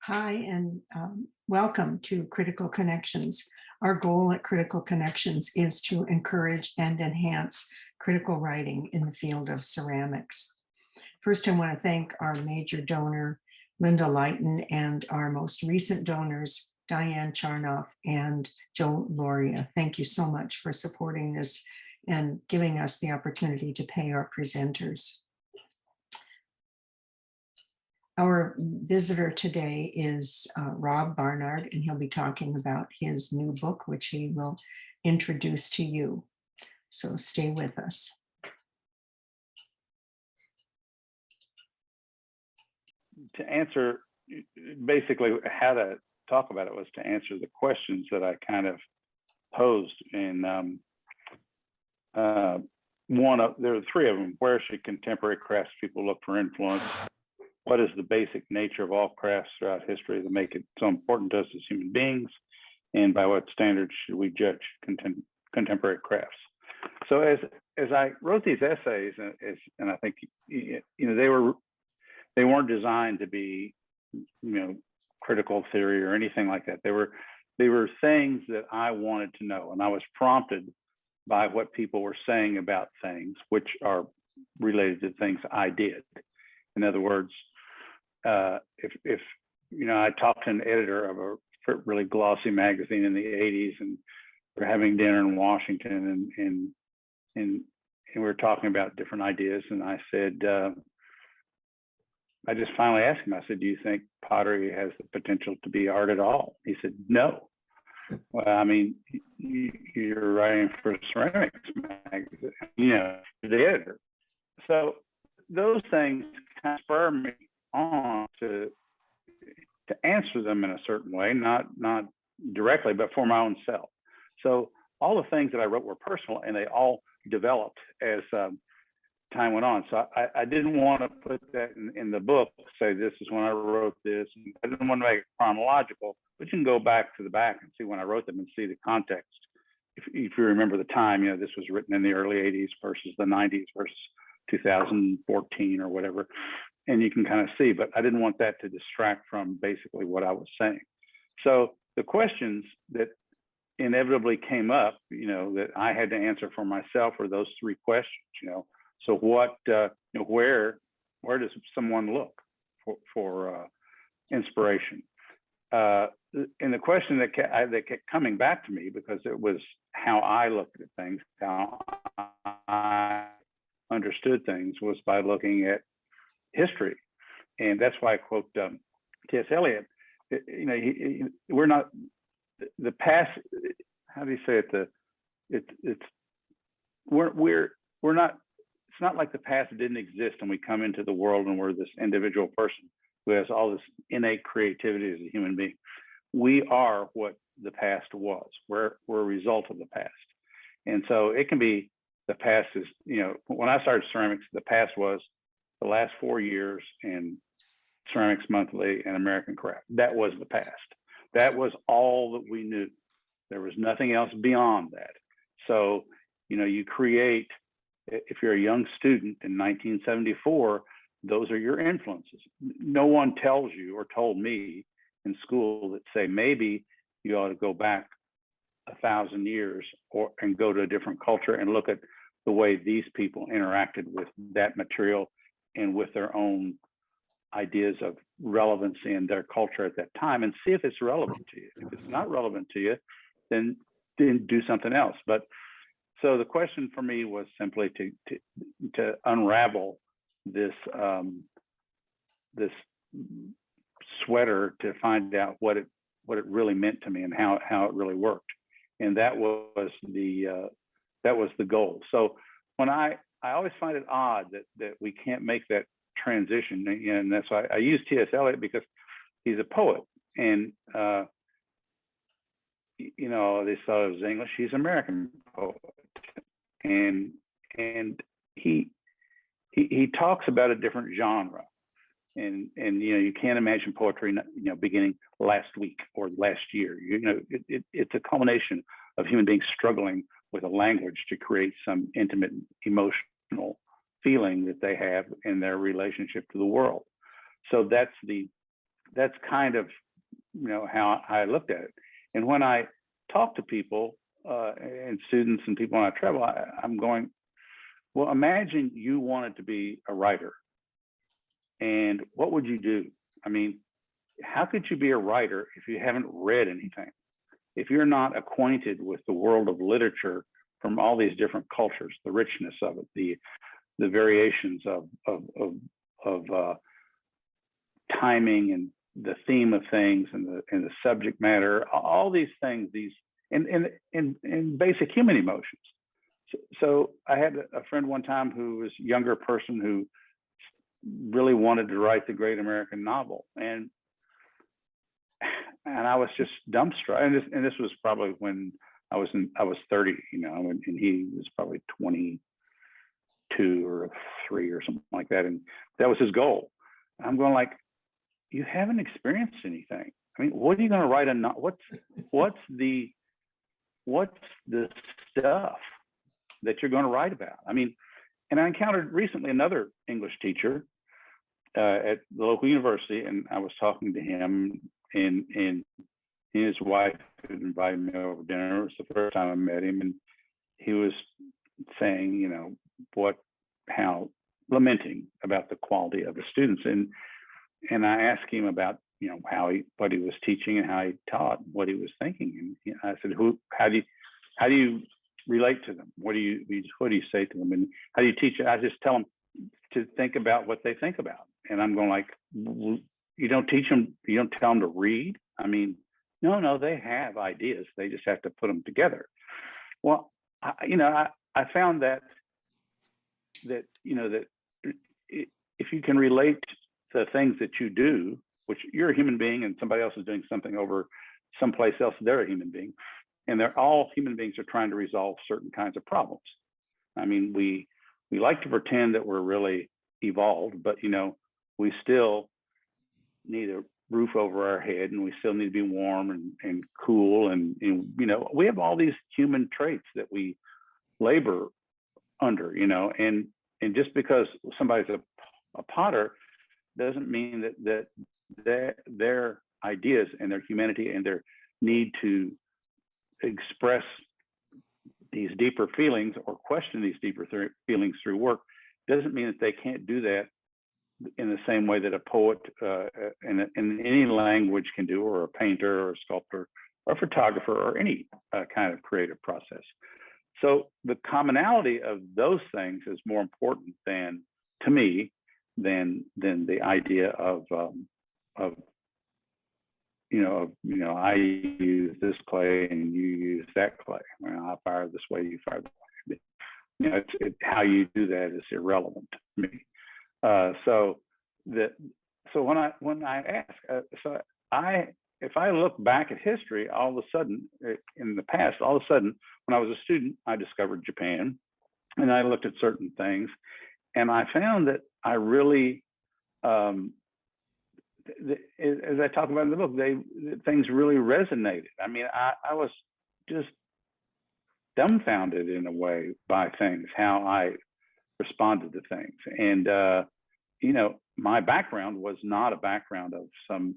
Hi, and welcome to Critical Connections. Our goal at Critical Connections is to encourage and enhance critical writing in the field of ceramics. First, I want to thank our major donor, Linda Lighton, and our most recent donors, Diane Charnoff and Joe Loria. Thank you so much for supporting this and giving us the opportunity to pay our presenters. Our visitor today is Rob Barnard, and he'll be talking about his new book, which he will introduce to you. So stay with us. To answer, basically how to talk about it was to answer the questions that I kind of posed. And there are three of them. Where should contemporary craftspeople look for influence? What is the basic nature of all crafts throughout history that make it so important to us as human beings? And by what standards should we judge contemporary crafts? So as I wrote these essays, and I think they weren't designed to be critical theory or anything like that. They were things that I wanted to know, and I was prompted by what people were saying about things which are related to things I did. In other words, if I talked to an editor of a really glossy magazine in the 80s, and we're having dinner in Washington, and we were talking about different ideas, and I said, I just finally asked him, I said, do you think pottery has the potential to be art at all? He said, no. Well, I mean, you're writing for ceramics magazine, you're the editor. So those things kind of spur me on to answer them in a certain way, not directly, but for my own self. So all the things that I wrote were personal, and they all developed as time went on. So I didn't want to put that in the book, say this is when I wrote this. I didn't want to make it chronological, but you can go back to the back and see when I wrote them and see the context. If you remember the time, this was written in the early 80s versus the 90s versus 2014 or whatever. And you can kind of see, but I didn't want that to distract from basically what I was saying. So the questions that inevitably came up, that I had to answer for myself were those three questions, So what, where does someone look for inspiration? And the question that kept coming back to me, because it was how I looked at things, how I understood things, was by looking at history. And that's why I quote T.S. Eliot. We're not the past. How do you say it? We're not. It's not like the past didn't exist and we come into the world and we're this individual person who has all this innate creativity as a human being. We are what the past was. We're a result of the past. And so it can be, the past is, when I started ceramics, the past was the last 4 years in Ceramics Monthly and American Craft. That was the past. That was all that we knew. There was nothing else beyond that. So, you create, if you're a young student in 1974, those are your influences. No one tells you or told me in school that say, maybe you ought to go back 1,000 years and go to a different culture and look at the way these people interacted with that material and with their own ideas of relevancy in their culture at that time, and see if it's relevant to you. If it's not relevant to you, then do something else. But so the question for me was simply to unravel this this sweater, to find out what it really meant to me and how it really worked. And that was the goal. So when I always find it odd that we can't make that transition, and that's why I use T.S. Eliot, because he's a poet, and they thought it was English. He's an American poet, and he talks about a different genre, and you can't imagine poetry beginning last week or last year. It's a culmination of human beings struggling with a language to create some intimate emotional feeling that they have in their relationship to the world. So that's the that's kind of, how I looked at it. And when I talk to people and students and people when I travel, I'm going, well, imagine you wanted to be a writer, and what would you do? I mean, how could you be a writer if you haven't read anything? If you're not acquainted with the world of literature from all these different cultures, the richness of it, the variations of timing and the theme of things and the subject matter, all these things, and basic human emotions. So I had a friend one time who was a younger person who really wanted to write the great American novel, and I was just dumbstruck. And this was probably when I was 30, and he was probably 22 or 3 or something like that, and that was his goal. I'm going like, you haven't experienced anything. I mean, what are you going to write what's the stuff that you're going to write about? I mean, and I encountered recently another English teacher at the local university, and I was talking to him, and his wife had invited me over dinner. It was the first time I met him, and he was saying, how lamenting about the quality of the students, and I asked him about what he was teaching and how he taught, what he was thinking, and I said, how do you relate to them? What do you say to them, and how do you teach it? I just tell them to think about what they think about, and I'm going like, you don't teach them, you don't tell them to read. I mean, no, they have ideas. They just have to put them together. Well, I found that if you can relate the things that you do, which you're a human being and somebody else is doing something over someplace else, they're a human being, and they're all human beings are trying to resolve certain kinds of problems. I mean, we like to pretend that we're really evolved, but we still need a roof over our head, and we still need to be warm and cool, and we have all these human traits that we labor under, and just because somebody's a potter doesn't mean that their ideas and their humanity and their need to express these deeper feelings or question these deeper feelings through work doesn't mean that they can't do that in the same way that a poet in any language can do, or a painter or a sculptor or a photographer or any kind of creative process. So the commonality of those things is more important to me than the idea of I use this clay and you use that clay. I fire this way, you fire that way. How you do that is irrelevant to me. So when I ask, if I look back at history, all of a sudden in the past, all of a sudden when I was a student, I discovered Japan, and I looked at certain things, and I found that I really, as I talk about in the book, things really resonated. I mean, I was just dumbfounded in a way by things, how I responded to things. And, my background was not a background of some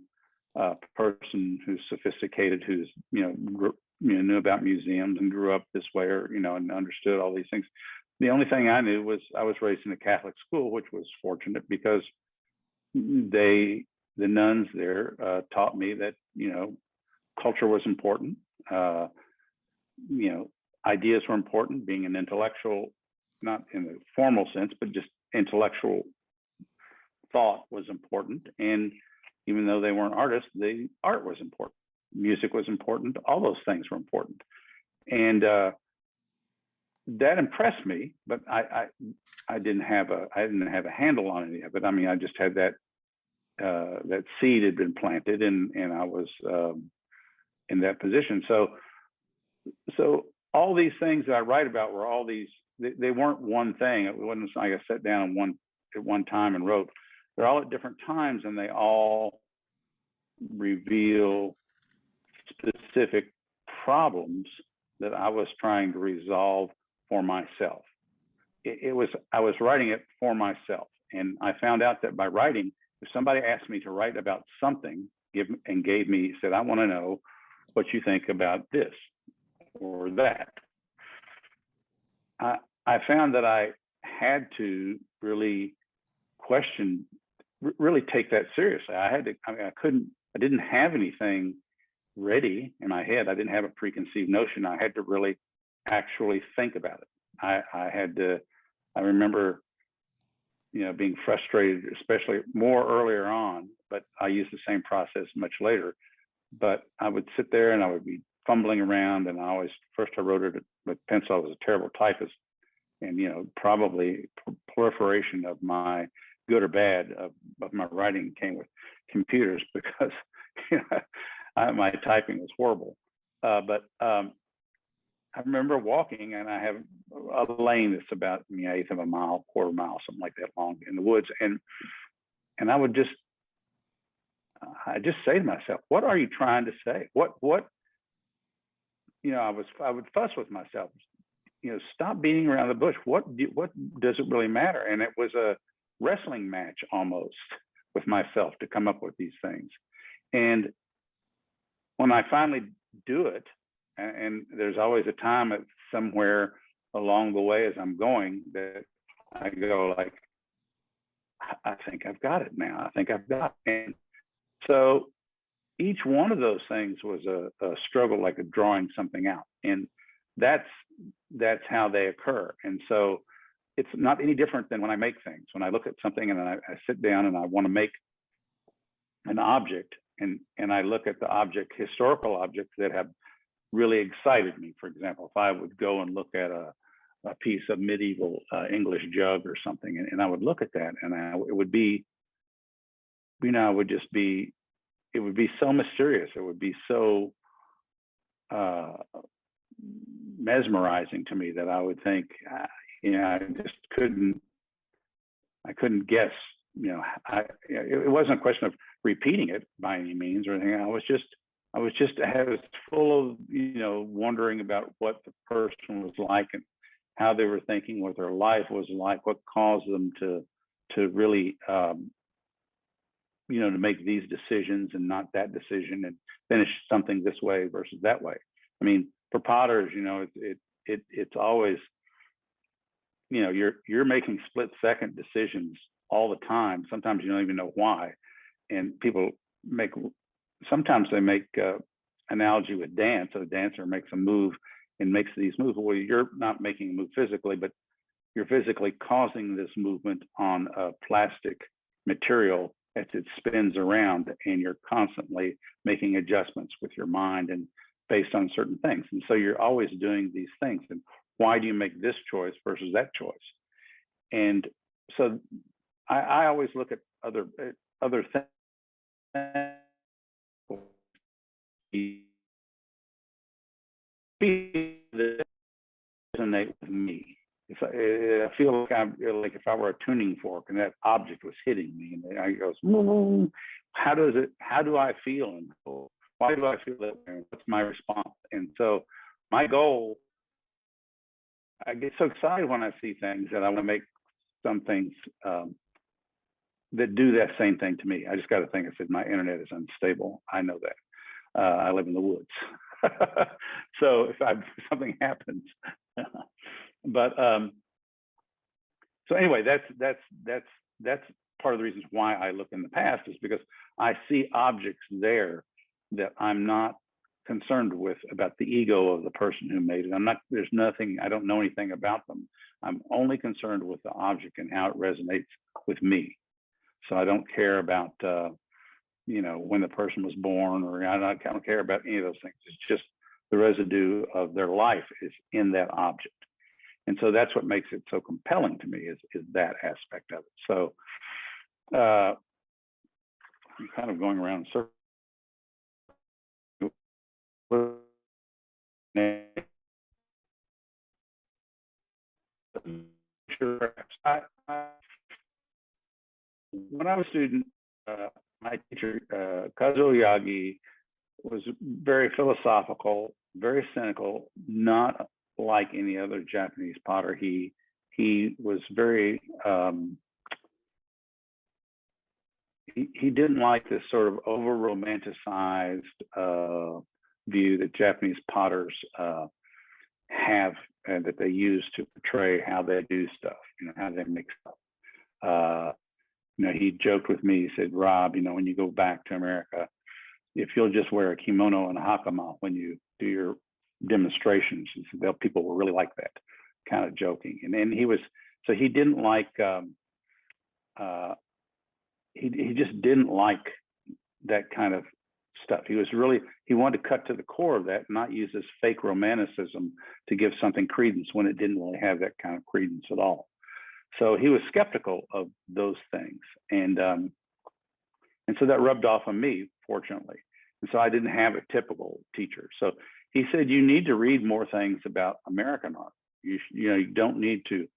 person who's sophisticated, who's, knew about museums and grew up this way, or, and understood all these things. The only thing I knew was I was raised in a Catholic school, which was fortunate because the nuns there taught me that, culture was important. Ideas were important. Being an intellectual, not in the formal sense, but just intellectual thought was important. And even though they weren't artists, the art was important. Music was important. All those things were important. And that impressed me, but I didn't have a handle on any of it. I mean, I just had that seed had been planted, and I was in that position. So all these things that I write about were all these. They weren't one thing. It wasn't like I sat down at one time and wrote. They're all at different times, and they all reveal specific problems that I was trying to resolve for myself. I was writing it for myself, and I found out that by writing, if somebody asked me to write about something, said, I want to know what you think about this or that. I found that I had to really really take that seriously. I didn't have anything ready in my head. I didn't have a preconceived notion. I had to really actually think about it. I remember, being frustrated, especially more earlier on, but I used the same process much later. But I would sit there and I would be fumbling around, and first I wrote it with pencil. I was a terrible typist, and probably proliferation of my good or bad of my writing came with computers, because my typing was horrible. But I remember walking, and I have a lane that's about an eighth of a mile, quarter mile, something like that long in the woods, and I just say to myself, what are you trying to say? What I would fuss with myself, stop beating around the bush. What does it really matter? And it was a wrestling match almost with myself to come up with these things. And when I finally do it, and there's always a time somewhere along the way as I'm going that I go like, I think I've got it now. I think I've got it. And so each one of those things was a struggle, like a drawing something out. And that's how they occur. And so it's not any different than when I make things. When I look at something and I sit down and I want to make an object, and I look at the historical objects that have really excited me. For example, if I would go and look at a piece of medieval English jug or something, and I would look at that, and it would be, it would be so mysterious. It would be so mesmerizing to me that I would think, I just couldn't guess. It wasn't a question of repeating it by any means or anything. I was full of, wondering about what the person was like and how they were thinking, what their life was like, what caused them to really, to make these decisions and not that decision, and finish something this way versus that way. I mean, for potters, it's always, you're making split-second decisions all the time. Sometimes you don't even know why. And people sometimes they make analogy with dance. So the dancer makes a move and makes these moves. Well, you're not making a move physically, but you're physically causing this movement on a plastic material as it spins around, and you're constantly making adjustments with your mind and based on certain things. And so you're always doing these things. And why do you make this choice versus that choice? And so I always look at other things that resonate with me. If I feel like if I were a tuning fork and that object was hitting me, and I goes, how do I feel? And why do I feel that way? What's my response? And so my goal, I get so excited when I see things that I want to make some things that do that same thing to me. I just got to think, I said, my internet is unstable. I know that. I live in the woods. So if something happens, but so anyway, that's part of the reasons why I look in the past, is because I see objects there that I'm not concerned with about the ego of the person who made it. There's nothing, I don't know anything about them. I'm only concerned with the object and how it resonates with me. So I don't care about, when the person was born, or I don't care about any of those things. It's just the residue of their life is in that object. And so that's what makes it so compelling to me, is that aspect of it. So I'm kind of going around in circles. When I was a student, my teacher, Kazuo Yagi, was very philosophical, very cynical, not like any other Japanese potter. He was very, he didn't like this sort of over romanticized view that Japanese potters have, and that they use to portray how they do stuff, how they make stuff. He joked with me, he said, Rob, when you go back to America, if you'll just wear a kimono and a hakama when you do your demonstrations, people will really like that, kind of joking. And then he didn't like, he just didn't like that kind of stuff. He wanted to cut to the core of that, not use this fake romanticism to give something credence when it didn't really have that kind of credence at all. So he was skeptical of those things. And so that rubbed off on me, fortunately. And so I didn't have a typical teacher. So he said, you need to read more things about American art. You don't need to,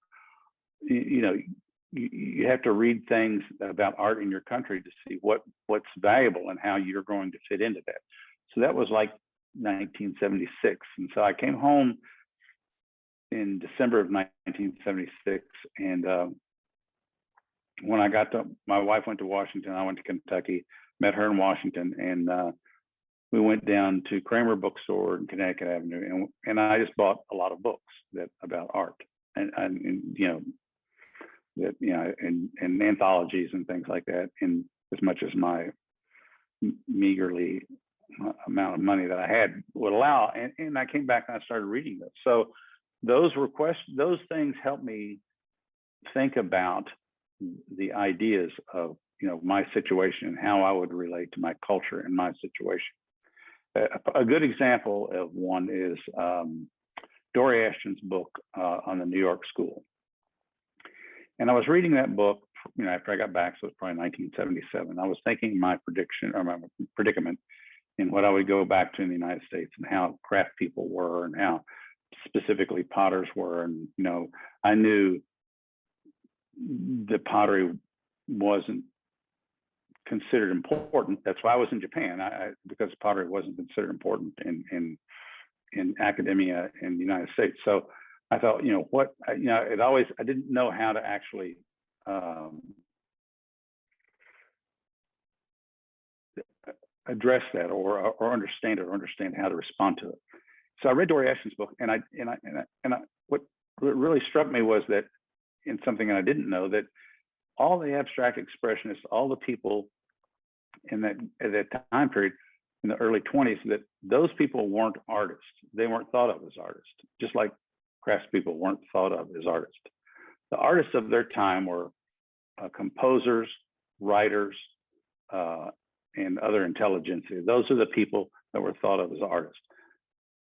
you have to read things about art in your country to see what's valuable and how you're going to fit into that. So that was like 1976. And so I came home in December of 1976. And when I got to, my wife went to Washington, I went to Kentucky, met her in Washington, and we went down to Kramer Bookstore in Connecticut Avenue, and I just bought a lot of books about art and anthologies and things like that, in as much as my meagerly amount of money that I had would allow. And I came back and I started reading this. So those things helped me think about the ideas of my situation and how I would relate to my culture and my situation. A good example of one is Dory Ashton's book on the New York School. And I was reading that book, after I got back, so it's probably 1977. I was thinking my prediction or my predicament in what I would go back to in the United States, and how craft people were, and how specifically potters were. And, I knew that pottery wasn't considered important. That's why I was in Japan, because pottery wasn't considered important in academia in the United States. So I thought, I didn't know how to actually address that or understand it, or understand how to respond to it. So I read Dory Ashton's book, and what really struck me was that, in something I didn't know, that all the abstract expressionists, all the people at that time period in the early 20s, that those people weren't artists. They weren't thought of as artists, just like craftspeople weren't thought of as artists. The artists of their time were composers, writers, and other intelligentsia. Those are the people that were thought of as artists.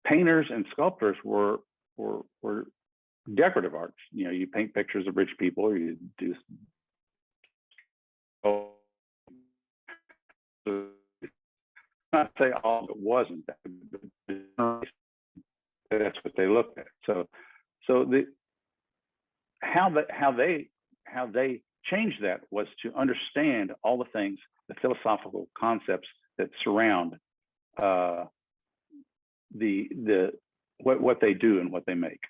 Painters and sculptors were decorative arts. You paint pictures of rich people, or you do. Not say all of it wasn't that, but that's what they looked at. So how they changed that was to understand all the things, the philosophical concepts that surround what they do and what they make.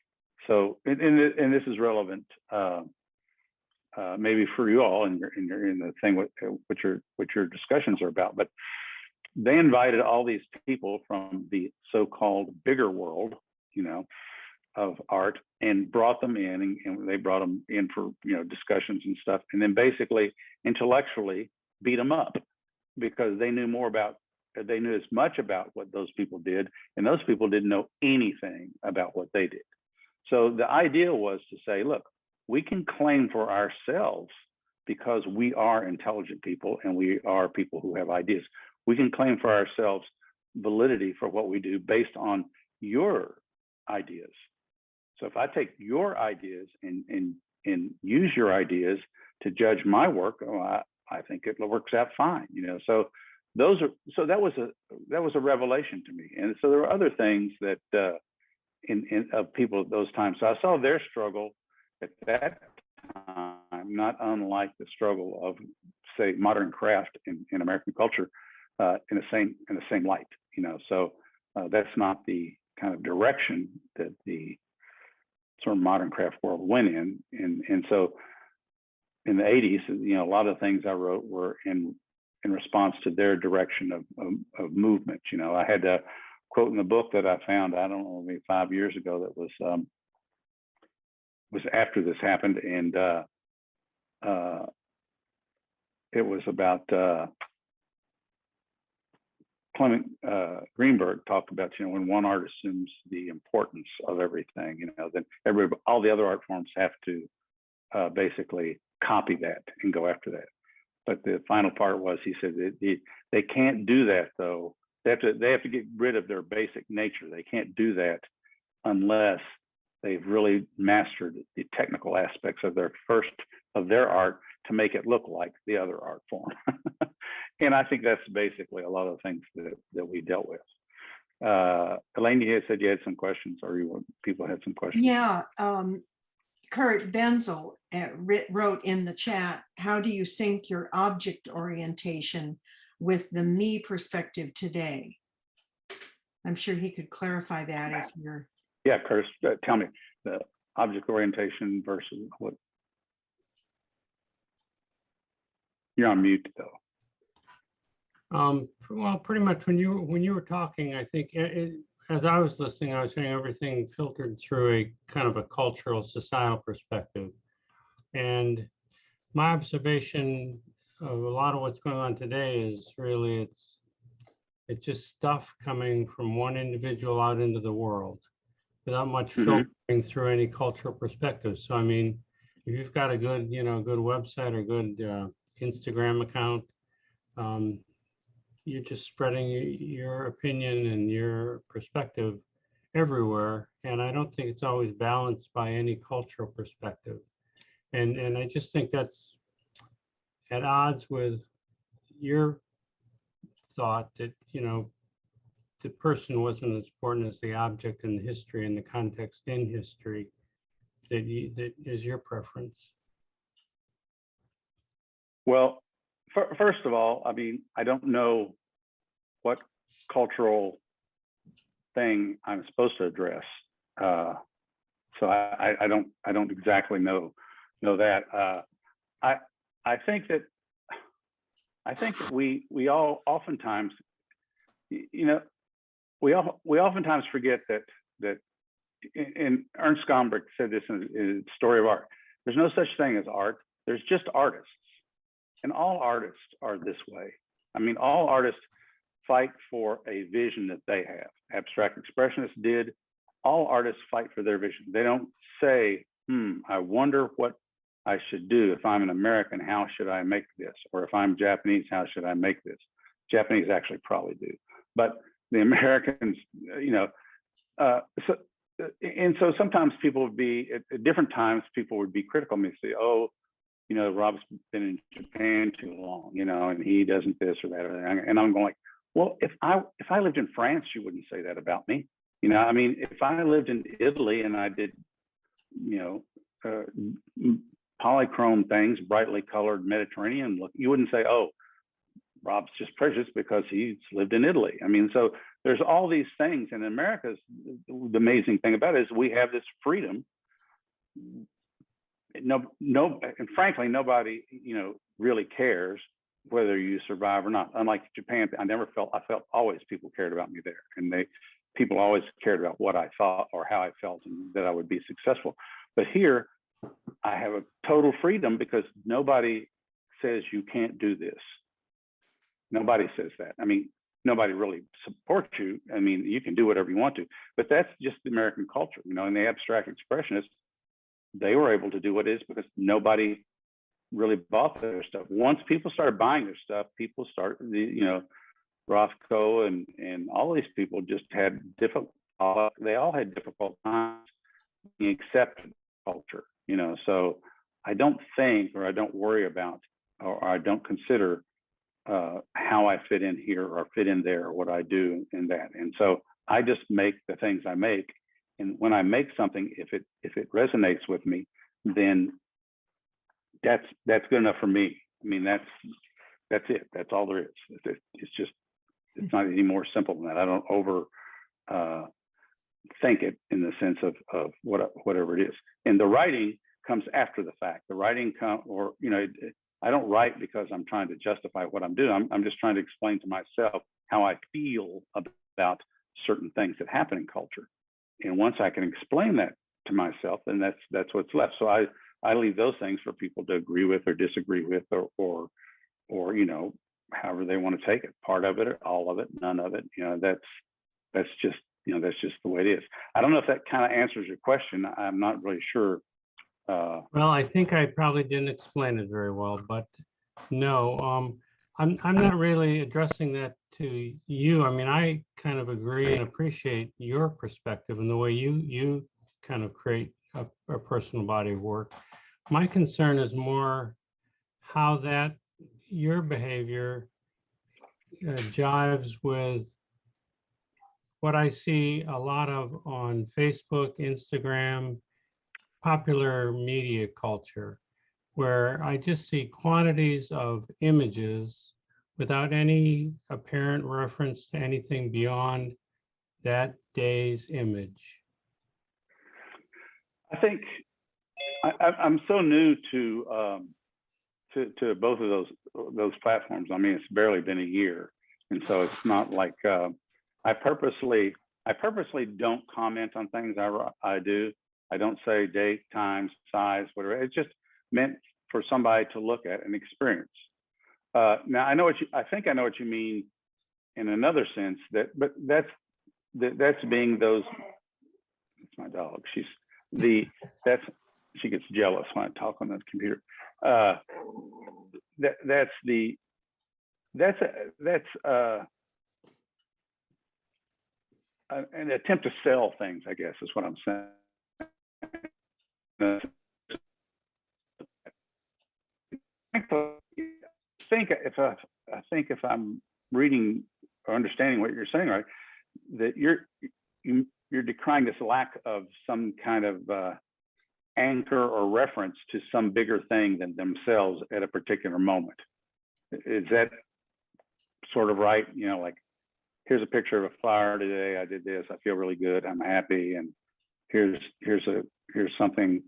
So, and this is relevant maybe for you all in the thing what your discussions are about. But they invited all these people from the so-called bigger world, of art, and brought them in, and they brought them in for discussions and stuff, and then basically intellectually beat them up, because they knew as much about what those people did, and those people didn't know anything about what they did. So the idea was to say, look, we can claim for ourselves, because we are intelligent people and we are people who have ideas. We can claim for ourselves validity for what we do based on your ideas. So if I take your ideas and use your ideas to judge my work, I think it works out fine, So that was a revelation to me. And so there were other things that of people at those times. So I saw their struggle at that time, not unlike the struggle of, say, modern craft in American culture, in the same light, So that's not the kind of direction that the sort of modern craft world went in. And so in the 80s, a lot of things I wrote were in in response to their direction of movement. You know, I had a quote in the book that I found, I don't know, maybe 5 years ago, that was after this happened, and it was about Clement Greenberg talked about, you know, when one art assumes the importance of everything, you know, then all the other art forms have to basically copy that and go after that. But the final part was, he said they can't do that though. They have to get rid of their basic nature. They can't do that unless they've really mastered the technical aspects of their art to make it look like the other art form. And I think that's basically a lot of the things that we dealt with. Elaine, you had said you had some questions, or people had some questions. Yeah, Kurt Benzel wrote in the chat, how do you sync your object orientation with the me perspective today? I'm sure he could clarify that if you're. Yeah, Kurt, tell me the object orientation versus what. You're on mute though. Well, pretty much when you were talking, I think as I was listening, I was hearing everything filtered through a kind of a cultural, societal perspective. And my observation of a lot of what's going on today is really it's just stuff coming from one individual out into the world without much filtering through any cultural perspective. So I mean, if you've got a good, good website or good Instagram account, you're just spreading your opinion and your perspective everywhere. And I don't think it's always balanced by any cultural perspective. And I just think that's at odds with your thought that, the person wasn't as important as the object and the history and the context in history that is your preference. Well, first of all, I mean, I don't know what cultural thing I'm supposed to address, so I don't exactly know that. I think that we all oftentimes, we oftentimes forget that. And Ernst Gombrich said this in his Story of Art. There's no such thing as art. There's just artists. And all artists are this way. I mean, all artists fight for a vision that they have. Abstract expressionists did. All artists fight for their vision. They don't say, I wonder what I should do. If I'm an American, how should I make this? Or if I'm Japanese, how should I make this? Japanese actually probably do. But the Americans, so sometimes people would be, at different times, people would be critical of me, say, oh, Rob's been in Japan too long, and he doesn't this or that or that. And I'm going like, well, if I lived in France, you wouldn't say that about me. I mean, if I lived in Italy and I did, polychrome things, brightly colored Mediterranean look, you wouldn't say, oh, Rob's just prejudiced because he's lived in Italy. I mean, so there's all these things. And in America's, the amazing thing about it is we have this freedom. No, and frankly, nobody, really cares whether you survive or not. Unlike Japan, I felt always people cared about me there, and people always cared about what I thought or how I felt and that I would be successful. But here, I have a total freedom because nobody says you can't do this. Nobody says that. I mean, nobody really supports you. I mean, you can do whatever you want to, but that's just the American culture, and the abstract expressionists, they were able to do what it is because nobody really bought their stuff. Once people started buying their stuff, people started, Rothko and all these people just had they all had difficult times being accepted culture, so I don't think, or I don't worry about, or I don't consider how I fit in here or fit in there, or what I do in that. And so I just make the things I make. And when I make something, if it resonates with me, then that's good enough for me. I mean, that's it. That's all there is. It's not any more simple than that. I don't over think it in the sense of whatever it is. And the writing comes after the fact. The writing I don't write because I'm trying to justify what I'm doing. I'm just trying to explain to myself how I feel about certain things that happen in culture. And once I can explain that to myself, then that's what's left. So I leave those things for people to agree with or disagree with, or however they want to take it, part of it or all of it, none of it. That's just the way it is. I don't know if that kind of answers your question. I'm not really sure. Well, I think I probably didn't explain it very well, but no, I'm not really addressing that to you. I mean, I kind of agree and appreciate your perspective and the way you kind of create a personal body of work. My concern is more how that your behavior jives with what I see a lot of on Facebook, Instagram, popular media culture, where I just see quantities of images without any apparent reference to anything beyond that day's image. I think I'm so new to both of those platforms. I mean, it's barely been a year, and so it's not like I purposely don't comment on things I do. I don't say date, time, size, whatever. It's just meant for somebody to look at and experience. Now I think I know what you mean in another sense, but that's being those. It's my dog. She gets jealous when I talk on the computer. That's an attempt to sell things, I guess, is what I'm saying. I think if I'm reading or understanding what you're saying right, that you're decrying this lack of some kind of anchor or reference to some bigger thing than themselves at a particular moment. Is that sort of right? Like, here's a picture of a flower today. I did this. I feel really good. I'm happy. And here's something,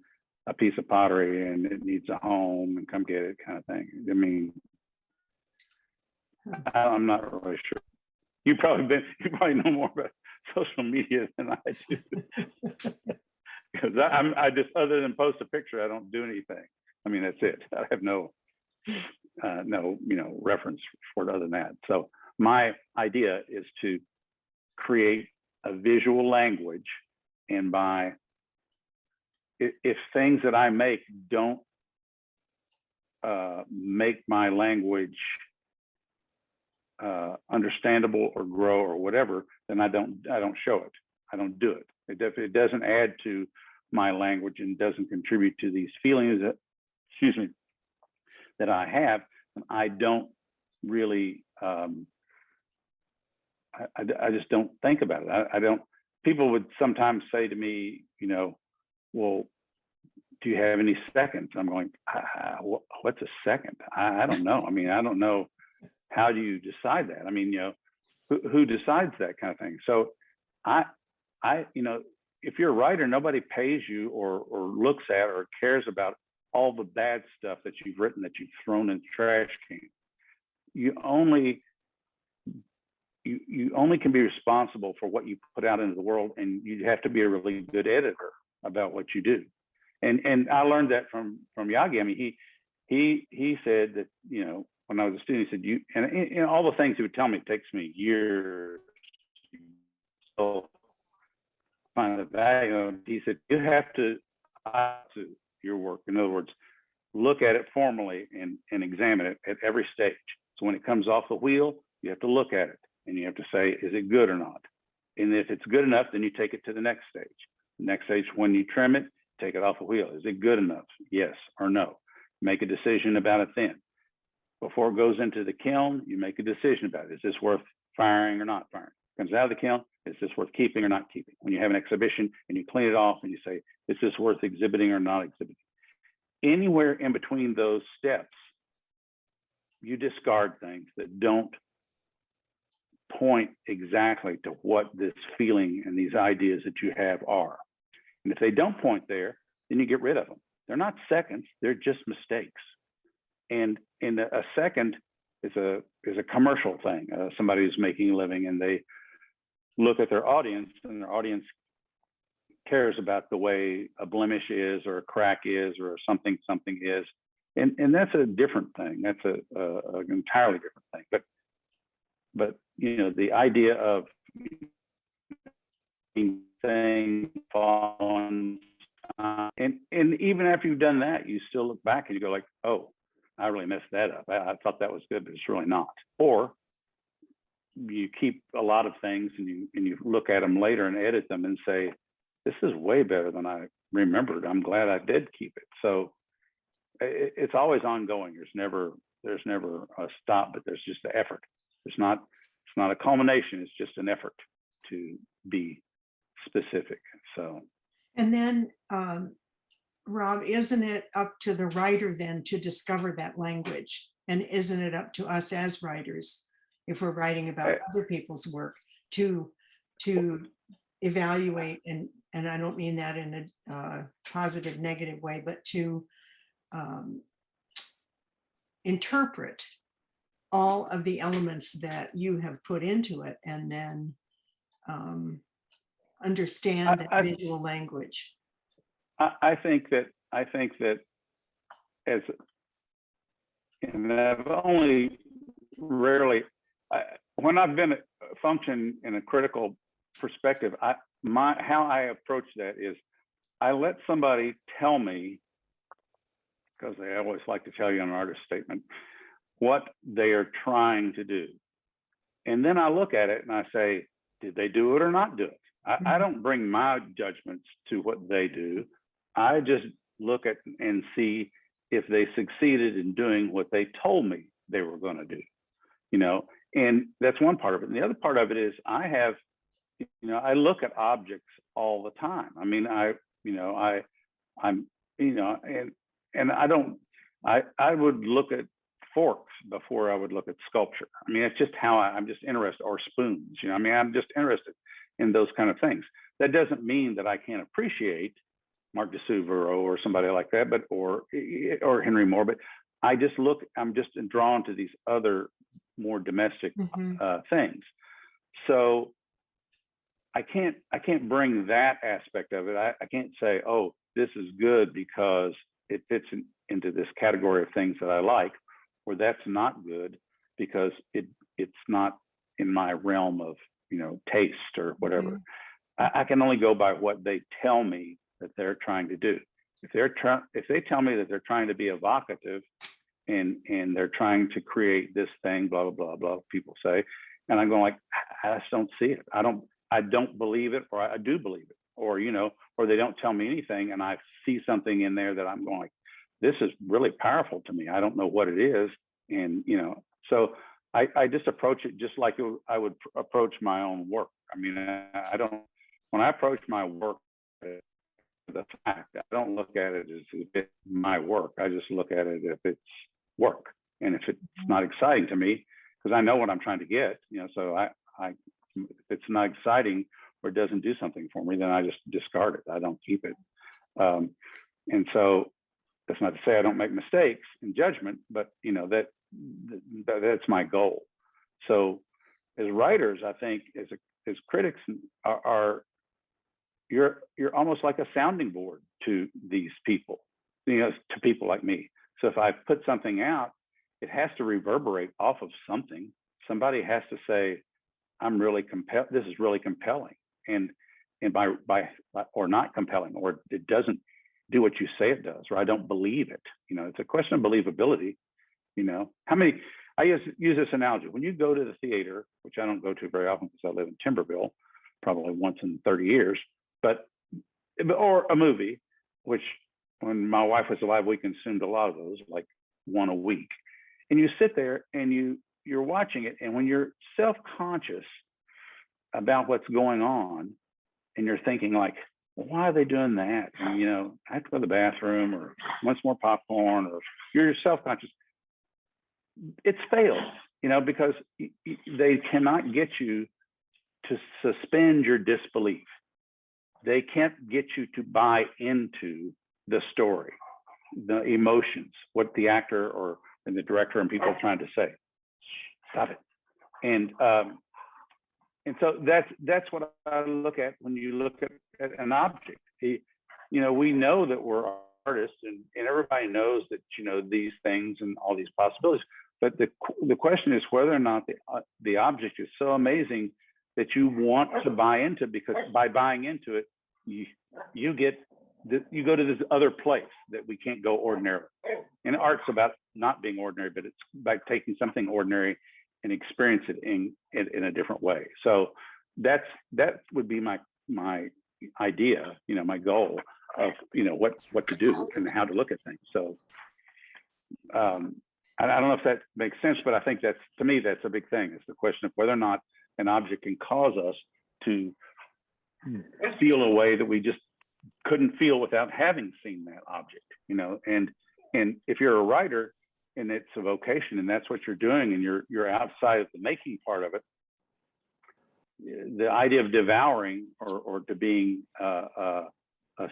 a piece of pottery, and it needs a home, and come get it, kind of thing. I mean, I'm not really sure. You probably know more about social media than I do. Because I just, other than post a picture, I don't do anything. I mean, that's it. I have no reference for it other than that. So my idea is to create a visual language, and if things that I make don't make my language understandable or grow or whatever, then I don't show it. I don't do it. It doesn't add to my language and doesn't contribute to these feelings that I have. And I don't really. I just don't think about it. I don't. People would sometimes say to me, well, do you have any seconds? I'm going, what's a second? I don't know. I mean, I don't know. How do you decide that? I mean, who decides that kind of thing? So if you're a writer, nobody pays you or looks at or cares about all the bad stuff that you've written that you've thrown in the trash can. You only can be responsible for what you put out into the world, and you have to be a really good editor about what you do. And I learned that from Yagi. I mean, he said that, when I was a student, he said, and all the things he would tell me, it takes me years to find the value. He said, you have to your work. In other words, look at it formally and examine it at every stage. So when it comes off the wheel, you have to look at it and you have to say, is it good or not? And if it's good enough, then you take it to the next stage. The next stage, when you trim it, take it off the wheel. Is it good enough? Yes or no? Make a decision about it then. Before it goes into the kiln, you make a decision about it. Is this worth firing or not firing? Comes out of the kiln, is this worth keeping or not keeping? When you have an exhibition and you clean it off and you say, is this worth exhibiting or not exhibiting? Anywhere in between those steps, you discard things that don't point exactly to what this feeling and these ideas that you have are. And if they don't point there, then you get rid of them. They're not seconds, they're just mistakes. and a second is a commercial thing. Somebody who's making a living, and they look at their audience, and their audience cares about the way a blemish is, or a crack is, or something is, and that's a different thing. That's an entirely different thing. But you know, the idea of saying following, and even after you've done that, you still look back and you go like, oh, I really messed that up. I thought that was good, but it's really not. Or you keep a lot of things and you look at them later and edit them and say, this is way better than I remembered. I'm glad I did keep it. So it's always ongoing. There's never a stop, but there's just the effort. It's not a culmination. It's just an effort to be specific. So. And then, Rob, isn't it up to the writer then to discover that language? And isn't it up to us as writers, if we're writing about other people's work, to evaluate, and I don't mean that in a positive, negative way, but to interpret all of the elements that you have put into it, and then understand that visual language. I think that as, and I've only rarely, when I've been function in a critical perspective, how I approach that is I let somebody tell me, because they always like to tell you in an artist statement, what they are trying to do. And then I look at it and I say, did they do it or not do it? I don't bring my judgments to what they do. I just look at and see if they succeeded in doing what they told me they were going to do, you know, and that's one part of it. And the other part of it is I look at objects all the time. I mean, I would look at forks before I would look at sculpture. I mean, it's just how I'm just interested, or spoons, you know, I mean, I'm just interested in those kind of things. That doesn't mean that I can't appreciate Marc de Souvero or somebody like that, but or Henry Moore. But I'm just drawn to these other more domestic things. So I can't bring that aspect of it. I can't say, oh, this is good because it fits into this category of things that I like, or that's not good because it's not in my realm of, you know, taste or whatever. I can only go by what they tell me that they're trying to do. If they tell me that they're trying to be evocative and they're trying to create this thing, blah, blah, blah, blah, people say, and I'm going like, I just don't see it. I don't believe it, or I do believe it, or, you know, or they don't tell me anything and I see something in there that I'm going like, this is really powerful to me. I don't know what it is. And, you know, so I just approach it just like I would approach my own work. I mean, when I approach my work, the fact, I don't look at it as if it's my work. I just look at it if it's work. And if it's not exciting to me, because I know what I'm trying to get, you know, so if it's not exciting or doesn't do something for me, then I just discard it. I don't keep it. And so that's not to say I don't make mistakes in judgment, but, you know, that's my goal. So as writers, I think as critics you're almost like a sounding board to these people, you know, to people like me. So if I put something out, it has to reverberate off of something. Somebody has to say, I'm really compelled. This is really compelling, and by or not compelling, or it doesn't do what you say it does, or I don't believe it. You know, it's a question of believability. You know, I use this analogy. When you go to the theater, which I don't go to very often because I live in Timberville, probably once in 30 years, or a movie, which when my wife was alive, we consumed a lot of those, like one a week. And you sit there and you're watching it, and when you're self-conscious about what's going on, and you're thinking like, well, why are they doing that? And, you know, I have to go to the bathroom, or want some more popcorn, or you're self-conscious. It's failed, you know, because they cannot get you to suspend your disbelief. They can't get you to buy into the story, the emotions, what the actor or and the director and people trying to say, stop it. And so that's what I look at when you look at an object. You know, we know that we're artists, and everybody knows that, you know, these things and all these possibilities. But the question is whether or not the object is so amazing that you want to buy into, because by buying into it, you go to this other place that we can't go ordinarily. And art's about not being ordinary, but it's by taking something ordinary and experience it in a different way. So that would be my idea, you know, my goal of, you know, what to do and how to look at things. So I don't know if that makes sense, but I think that's, to me, that's a big thing. It's the question of whether or not an object can cause us to feel a way that we just couldn't feel without having seen that object, you know. And if you're a writer and it's a vocation and that's what you're doing and you're outside of the making part of it, the idea of devouring or to being a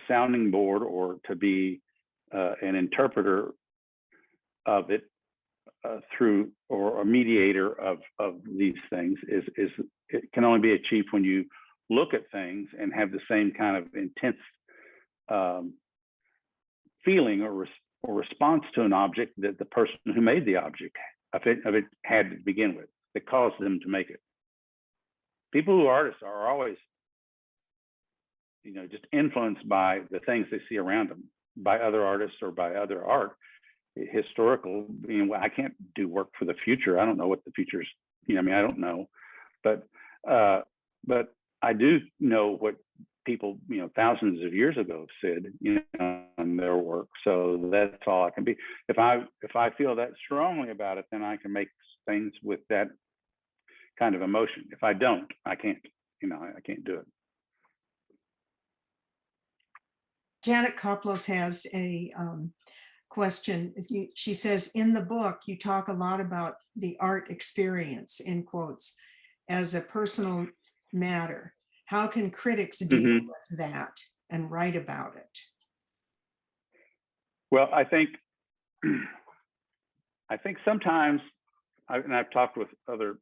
sounding board or to be an interpreter of it through, or a mediator of these things is it can only be achieved when you look at things and have the same kind of intense feeling or response to an object that the person who made the object of it had to begin with, that caused them to make it. People who are artists are always, you know, just influenced by the things they see around them, by other artists or by other art. Historical, you know, I can't do work for the future. I don't know what the future's, you know, I mean, I don't know, but I do know what people, you know, thousands of years ago said, you know, in their work. So that's all I can be. If I feel that strongly about it, then I can make things with that kind of emotion. If I don't, I can't, you know, I can't do it. Janet Koplos has a question. She says, in the book, you talk a lot about the art experience, in quotes, as a personal matter. How can critics deal with that and write about it? Well, I think sometimes, and I've talked with other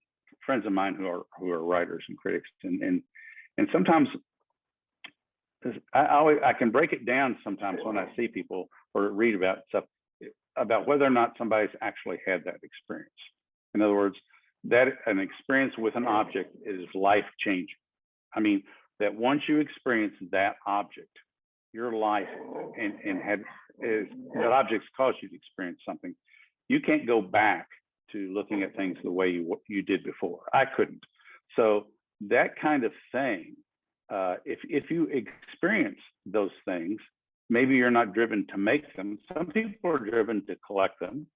friends of mine who are writers and critics, and sometimes I can break it down sometimes when I see people or read about stuff about whether or not somebody's actually had that experience. In other words, that an experience with an object is life-changing. I mean, that once you experience that object, your life that object's caused you to experience something, you can't go back to looking at things the way you did before. I couldn't. So that kind of thing, if you experience those things, maybe you're not driven to make them. Some people are driven to collect them.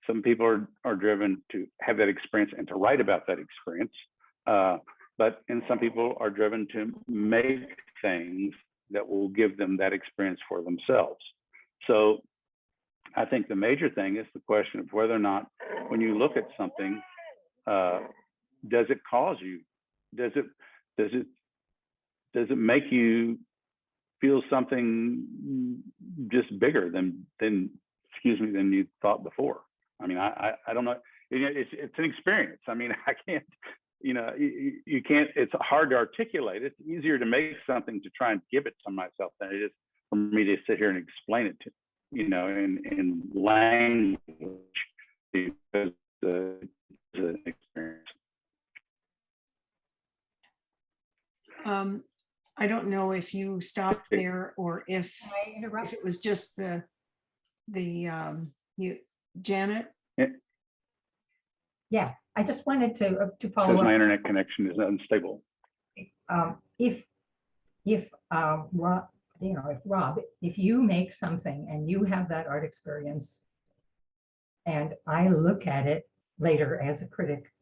Some people are driven to have that experience and to write about that experience. And some people are driven to make things that will give them that experience for themselves. So I think the major thing is the question of whether or not, when you look at something, does it cause you? Does it make you feel something just bigger than you thought before? I mean, I don't know. It's an experience. I mean, I can't, you know, you can't, it's hard to articulate. It's easier to make something to try and give it to myself than it is for me to sit here and explain it to, you know, in language, because it's an experience. I don't know if you stopped there or if it was just Janet. Yeah, I just wanted to follow Because up. my internet connection is unstable. Rob, if you make something and you have that art experience, and I look at it later as a critic,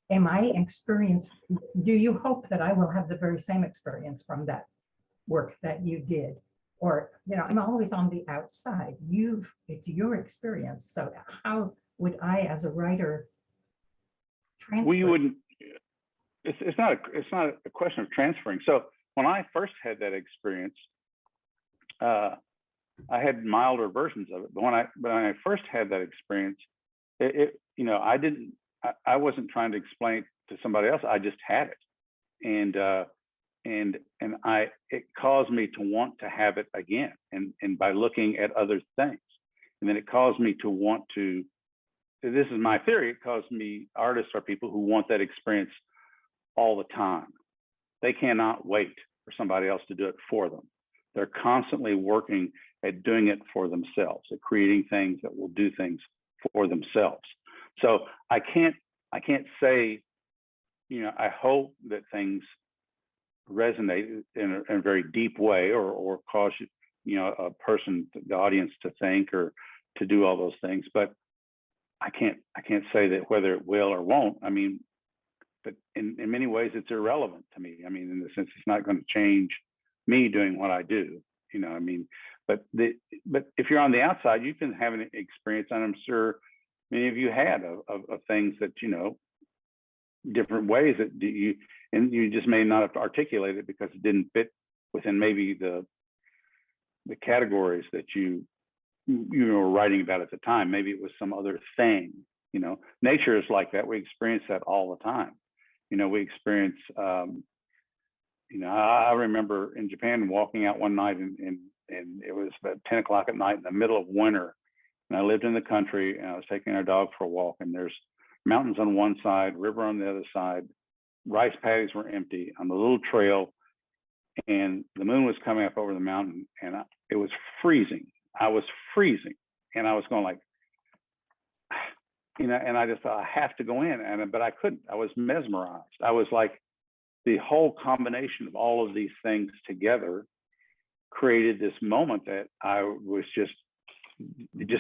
do you hope that I will have the very same experience from that work that you did? Or, you know, I'm always on the outside. It's your experience. So how would I, as a writer, transfer? Well, you wouldn't. It's not a question of transferring. So when I first had that experience, I had milder versions of it, but when I first had that experience, you know, I wasn't trying to explain it to somebody else. I just had it, and it caused me to want to have it again, and by looking at other things, and then it caused me to want to. This is my theory. It caused me. Artists are people who want that experience all the time. They cannot wait for somebody else to do it for them. They're constantly working at doing it for themselves, at creating things that will do things for themselves. So I can't say, you know, I hope that things resonate in a very deep way, or cause, you know, a person, the audience, to think or to do all those things. But I can't say that whether it will or won't. I mean, but in many ways, it's irrelevant to me. I mean, in the sense, it's not going to change me doing what I do. You know, I mean, but if you're on the outside, you can have an experience, and I'm sure many of you had, of things that, you know, different ways that you just may not have articulated because it didn't fit within maybe the categories that you were writing about at the time. Maybe it was some other thing. You know, nature is like that. We experience that all the time. You know, we experience, you know, I remember in Japan walking out one night, and it was about 10 o'clock at night in the middle of winter. And I lived in the country, and I was taking our dog for a walk, and there's mountains on one side, river on the other side. Rice paddies were empty on the little trail, and the moon was coming up over the mountain, and it was freezing. I was freezing, and I was going like, you know, and I just thought, I have to go in, but I couldn't. I was mesmerized. I was like, the whole combination of all of these things together created this moment that I was just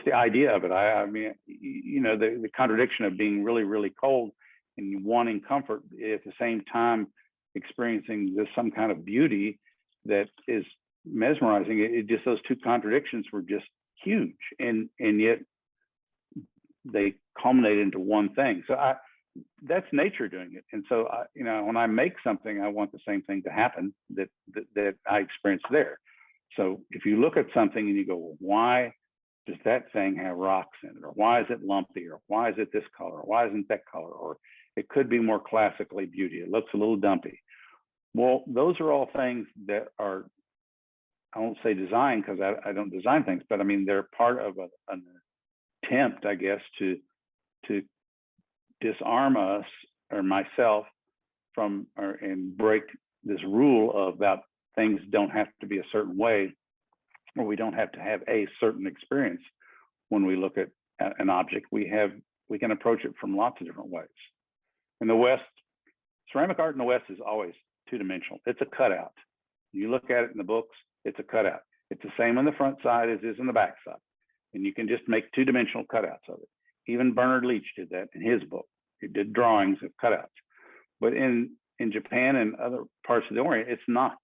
the idea of it. I mean, you know, the contradiction of being really, really cold and wanting comfort, at the same time experiencing this some kind of beauty that is mesmerizing. It just, those two contradictions were just huge, and yet they culminate into one thing. So that's nature doing it. And so you know, when I make something, I want the same thing to happen that I experienced there. So if you look at something and you go, well, why does that thing have rocks in it? Or why is it lumpy? Or why is it this color? Or why isn't that color? Or it could be more classically beauty. It looks a little dumpy. Well, those are all things that are, I won't say design, because I don't design things, but I mean, they're part of an attempt, I guess, to disarm us, or myself, from and break this rule about things don't have to be a certain way, or we don't have to have a certain experience when we look at an object. We can approach it from lots of different ways. In the West, ceramic art in the West is always two-dimensional. It's a cutout. You look at it in the books, it's a cutout. It's the same on the front side as is on the back side. And you can just make two-dimensional cutouts of it. Even Barnard did that in his book. He did drawings of cutouts. But in Japan and other parts of the Orient, it's not.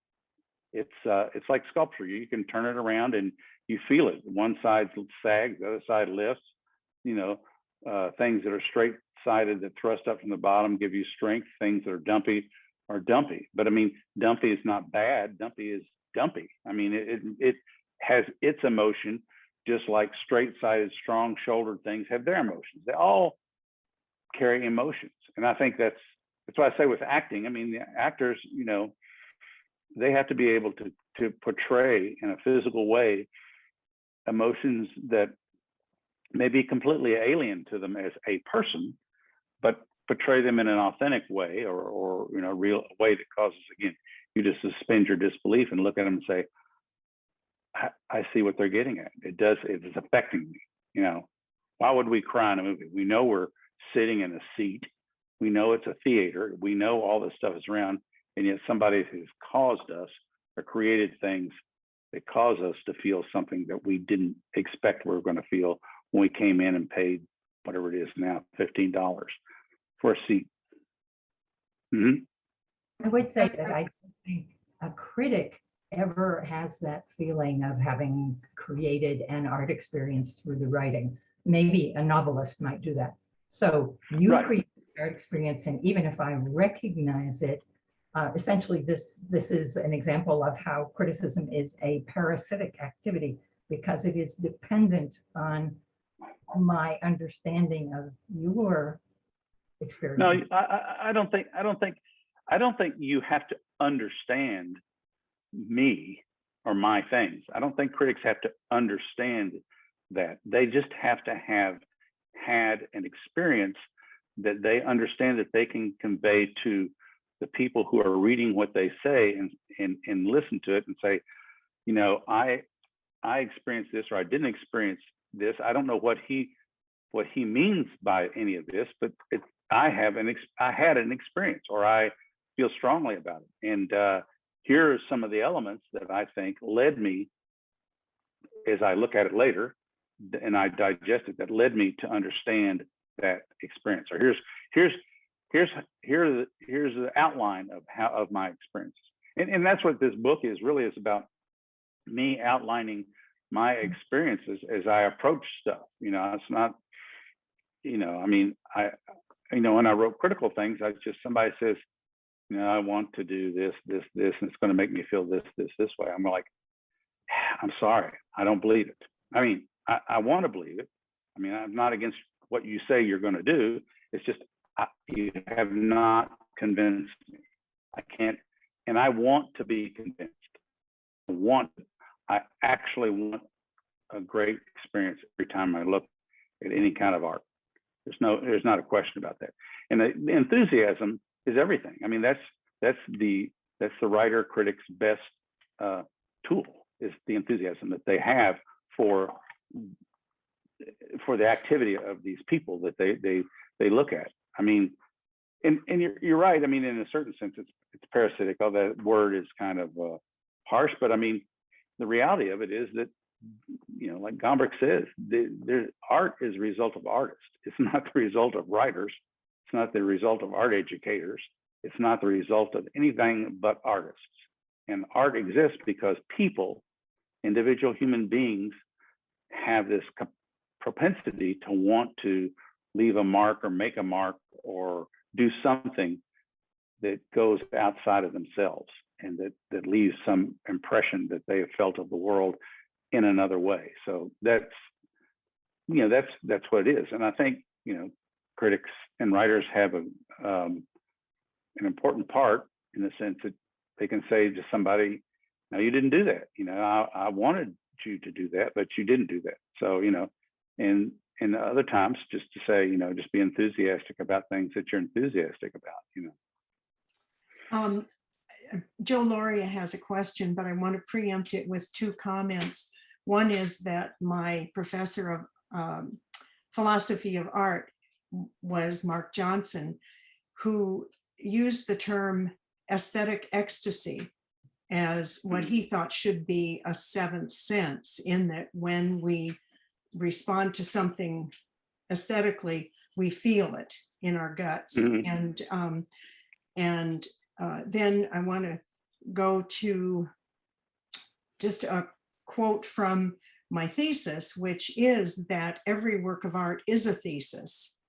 It's like sculpture. You can turn it around and you feel it. One side sags, the other side lifts. You know, things that are straight-sided that thrust up from the bottom give you strength. Things that are dumpy are dumpy. But I mean, dumpy is not bad. Dumpy is dumpy. I mean, it has its emotion, just like straight-sided, strong-shouldered things have their emotions. They all carry emotions. And I think that's why I say with acting, I mean, the actors, you know, they have to be able to portray in a physical way emotions that may be completely alien to them as a person, but portray them in an authentic way, or you know, real way that causes, again, you to suspend your disbelief and look at them and say, I see what they're getting at. It is affecting me. You know, why would we cry in a movie? We know we're sitting in a seat. We know it's a theater. We know all this stuff is around, and yet somebody has caused us or created things that cause us to feel something that we didn't expect we were going to feel when we came in and paid whatever it is now, $15 for a seat. I would say that I don't think a critic ever has that feeling of having created an art experience through the writing. Maybe a novelist might do that. So you Right. create art experience, and even if I recognize it, essentially this is an example of how criticism is a parasitic activity, because it is dependent on my understanding of your experience. No, I don't think you have to understand me or my things. I don't think critics have to understand that. They just have to have had an experience that they understand that they can convey to the people who are reading what they say and listen to it and say, you know, I experienced this, or I didn't experience this. I don't know what he means by any of this, but I had an experience, or I feel strongly about it. And here are some of the elements that I think led me, as I look at it later and I digest it, that led me to understand that experience. Or here's the outline of my experiences. And that's what this book is really, is about me outlining my experiences as I approach stuff. You know, it's not, you know, I mean, when I wrote critical things, somebody says, you know, I want to do this, and it's going to make me feel this way. I'm like, I'm sorry, I don't believe it. I mean, I want to believe it. I mean, I'm not against what you say you're going to do. It's just, you have not convinced me. I can't, and I want to be convinced. I actually want a great experience every time I look at any kind of art. There's not a question about that. And the enthusiasm is everything. I mean, that's the writer critic's best tool, is the enthusiasm that they have for the activity of these people that they look at. I mean, and you're right. I mean, in a certain sense, it's parasitic. Oh, that word is kind of harsh, but I mean, the reality of it is that, you know, like Gombrich says, art is a result of artists. It's not the result of writers. It's not the result of art educators. It's not the result of anything but artists. And art exists because people, individual human beings, have this propensity to want to leave a mark or make a mark or do something that goes outside of themselves and that leaves some impression that they have felt of the world in another way. So that's what it is. And I think, you know, critics and writers have an important part, in the sense that they can say to somebody, no, you didn't do that. You know, I wanted you to do that, but you didn't do that. So, you know, and other times just to say, you know, just be enthusiastic about things that you're enthusiastic about, you know. Joe Loria has a question, but I want to preempt it with two comments. One is that my professor of philosophy of art was Mark Johnson, who used the term aesthetic ecstasy as what he thought should be a seventh sense, in that when we respond to something aesthetically, we feel it in our guts. Mm-hmm. And then I want to go to just a quote from my thesis, which is that every work of art is a thesis,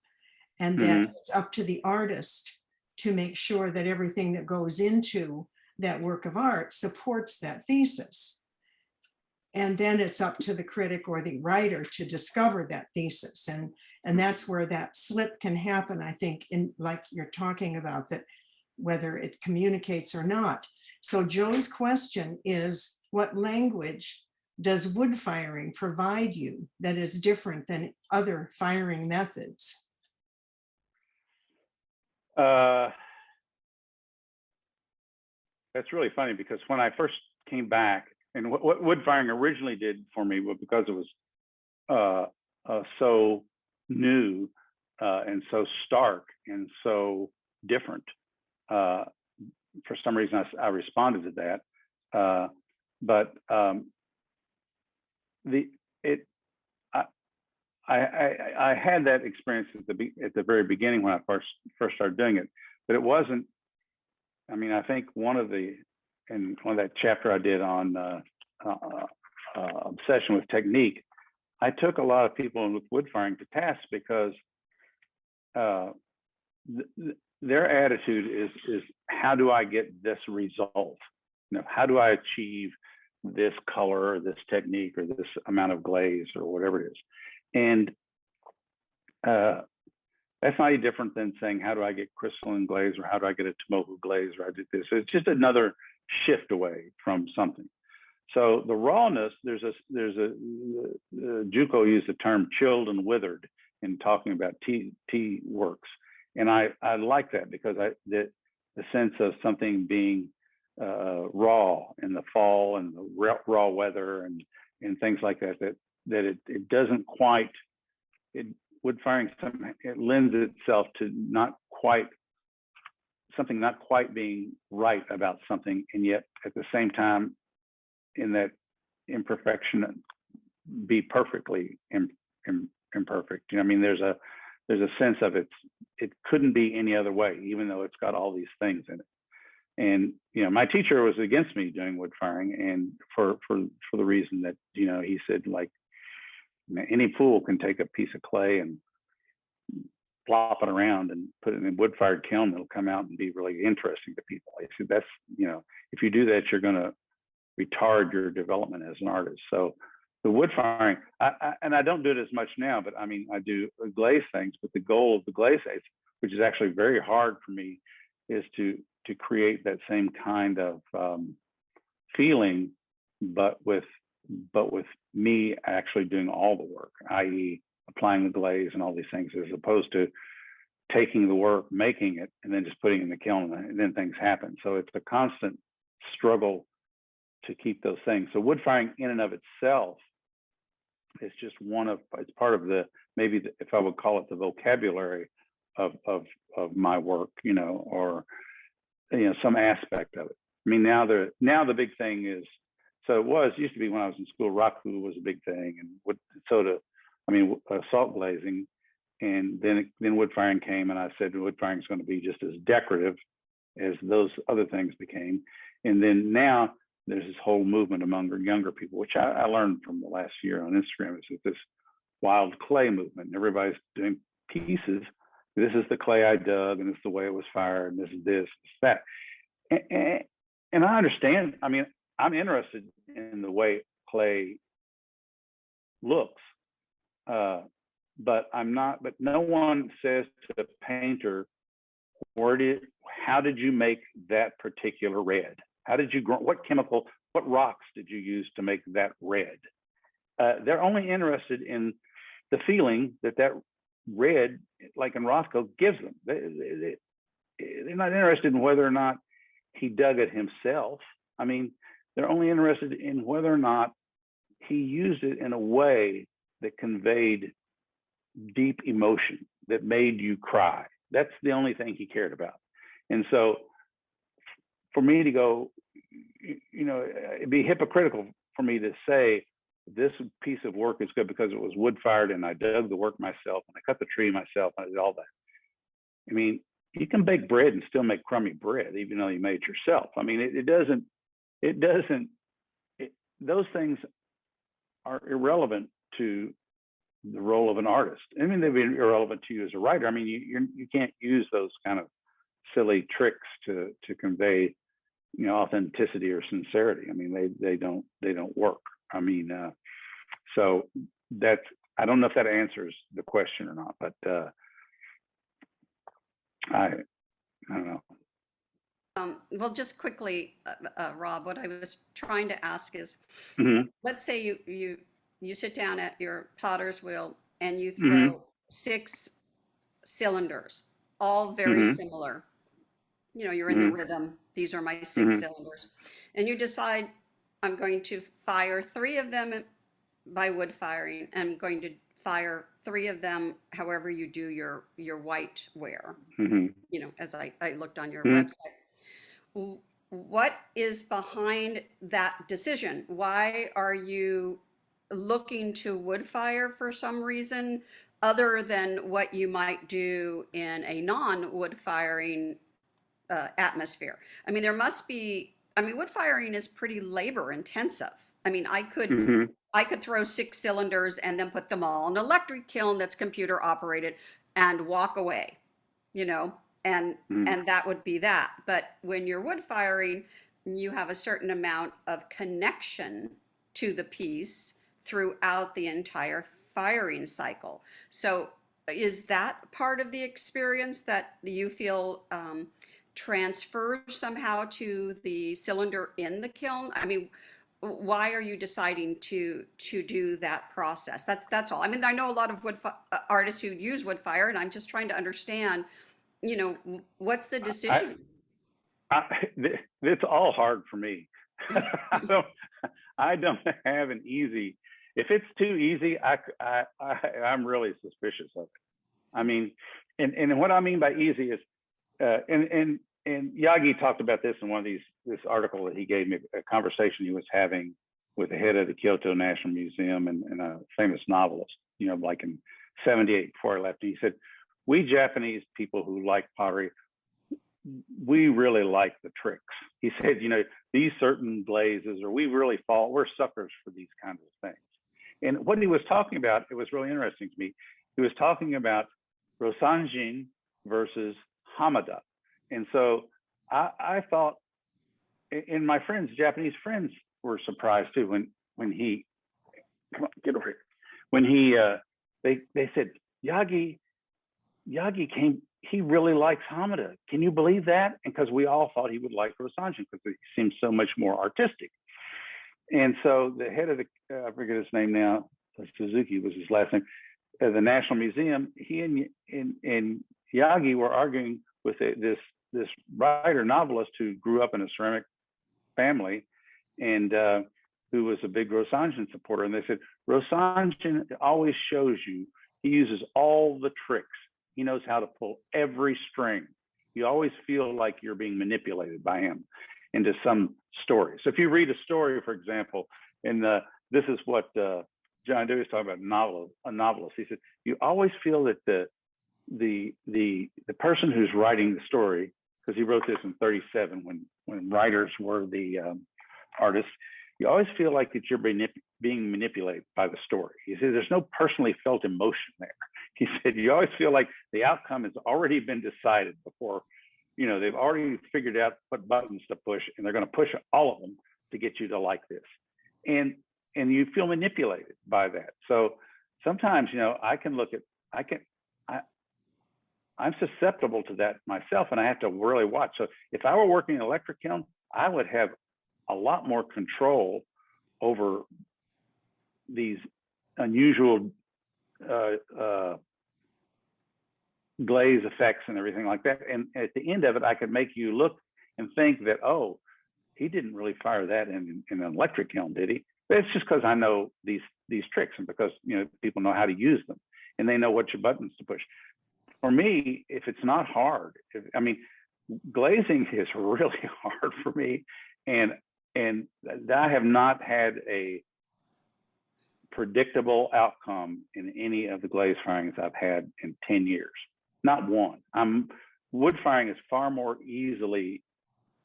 and that it's up to the artist to make sure that everything that goes into that work of art supports that thesis. And then it's up to the critic or the writer to discover that thesis. And that's where that slip can happen, I think, in, like you're talking about, that whether it communicates or not. So Joe's question is, what language does wood firing provide you that is different than other firing methods? That's really funny, because when I first came back, and what wood firing originally did for me, was because it was so new and so stark and so different. For some reason, I responded to that. But I had that experience at the very beginning when I first started doing it, but it wasn't. I mean, I think one of that chapter I did on obsession with technique, I took a lot of people with wood firing to task, because their attitude is how do I get this result? You know, how do I achieve this color or this technique or this amount of glaze or whatever it is. And that's not any different than saying, how do I get crystalline glaze, or how do I get a tomoku glaze, or I did this. So it's just another shift away from something. So the rawness, Juco used the term chilled and withered in talking about tea works. And I like that, because the sense of something being raw in the fall and the raw weather and things like that, that it doesn't quite, wood firing, it lends itself to something not quite being right about something, and yet at the same time, in that imperfection, be perfectly imperfect. You know, I mean, there's a sense of it couldn't be any other way, even though it's got all these things in it. And you know, my teacher was against me doing wood firing, and for the reason that, you know, he said, like, any fool can take a piece of clay and flop it around and put it in a wood-fired kiln. It'll come out and be really interesting to people. I said, that's, you know, if you do that, you're going to retard your development as an artist. So the wood firing, and I don't do it as much now, but I mean, I do glaze things. But the goal of the glaze aids, which is actually very hard for me, is to create that same kind of feeling, but with me actually doing all the work, i.e. applying the glaze and all these things, as opposed to taking the work, making it, and then just putting it in the kiln, and then things happen. So it's a constant struggle to keep those things. So wood firing in and of itself is just it's part of the, maybe if I would call it the vocabulary of my work, you know, or, you know, some aspect of it. I mean, now the big thing is, so it used to be when I was in school, raku was a big thing, and salt glazing, and then wood firing came, and I said wood firing is going to be just as decorative as those other things became. And then now there's this whole movement among younger people, which I learned from the last year on Instagram, is this wild clay movement, and everybody's doing pieces. This is the clay I dug, and this is the way it was fired, and this is this, that. And I understand. I mean, I'm interested in the way clay looks, but I'm not. But no one says to the painter, how did you make that particular red? How did you grow? What chemical? What rocks did you use to make that red? They're only interested in the feeling that red, like in Rothko, gives them. They're not interested in whether or not he dug it himself. I mean, they're only interested in whether or not he used it in a way that conveyed deep emotion, that made you cry. That's the only thing he cared about. And so for me to go, you know, it'd be hypocritical for me to say this piece of work is good because it was wood fired and I dug the work myself and I cut the tree myself and I did all that. I mean, you can bake bread and still make crummy bread, even though you made it yourself. I mean, those things are irrelevant to the role of an artist. I mean, they'd be irrelevant to you as a writer. I mean, you can't use those kind of silly tricks to convey, you know, authenticity or sincerity. I mean, they don't work. I mean, so that's, I don't know if that answers the question or not, but I don't know. Well, just quickly, Rob, what I was trying to ask is, let's say you sit down at your potter's wheel and you throw 6 cylinders, all very similar. You know, you're in the rhythm. These are my 6 cylinders. And you decide, I'm going to fire 3 of them by wood firing. I'm going to fire 3 of them however you do your white ware. You know, as I looked on your website. What is behind that decision? Why are you looking to wood fire for some reason other than what you might do in a non-wood firing atmosphere? I mean, there must be, I mean, wood firing is pretty labor intensive. I mean, I could throw 6 cylinders and then put them all in an electric kiln that's computer operated and walk away, you know, and that would be that. But when you're wood firing, you have a certain amount of connection to the piece throughout the entire firing cycle. So is that part of the experience that you feel transfers somehow to the cylinder in the kiln? I mean, why are you deciding to do that process? That's all. I mean, I know a lot of artists who use wood fire, and I'm just trying to understand, what's the decision? It's all hard for me. I don't have an easy. If it's too easy, I'm really suspicious of it. I mean, and what I mean by easy is, and Yagi talked about this in one of this article that he gave me, a conversation he was having with the head of the Kyoto National Museum and a famous novelist, like in '78 before I left. And he said, we Japanese people who like pottery, we really like the tricks. He said, these certain glazes, or we're suckers for these kinds of things. And what he was talking about, it was really interesting to me. He was talking about Rosanjin versus Hamada. And so I thought, and my friends, Japanese friends, were surprised too when he, come on, get over here. When he, they said, Yagi came, he really likes Hamada. Can you believe that? And because we all thought he would like Rosanjin because he seems so much more artistic. And so the head of I forget his name now, Suzuki was his last name, the National Museum, he and Yagi were arguing with this writer novelist who grew up in a ceramic family and who was a big Rosanjin supporter. And they said, Rosanjin always shows you, he uses all the tricks. He knows how to pull every string. You always feel like you're being manipulated by him into some story. So if you read a story, for example, and this is what John Dewey was talking about, a novelist. He said, you always feel that the person who's writing the story, because he wrote this in '37 when writers were the artists, you always feel like that you're being manipulated by the story. He said, there's no personally felt emotion there. He said, you always feel like the outcome has already been decided before, they've already figured out what buttons to push, and they're going to push all of them to get you to like this. And you feel manipulated by that. So sometimes, I'm susceptible to that myself, and I have to really watch. So if I were working in an electric kiln, I would have a lot more control over these unusual glaze effects and everything like that. And at the end of it, I could make you look and think that, oh, he didn't really fire that in an electric kiln, did he? But it's just because I know these tricks, and because people know how to use them, and they know what your buttons to push. For me, if it's not hard, glazing is really hard for me, and I have not had a predictable outcome in any of the glaze firings I've had in 10 years. Not one. Wood firing is far more easily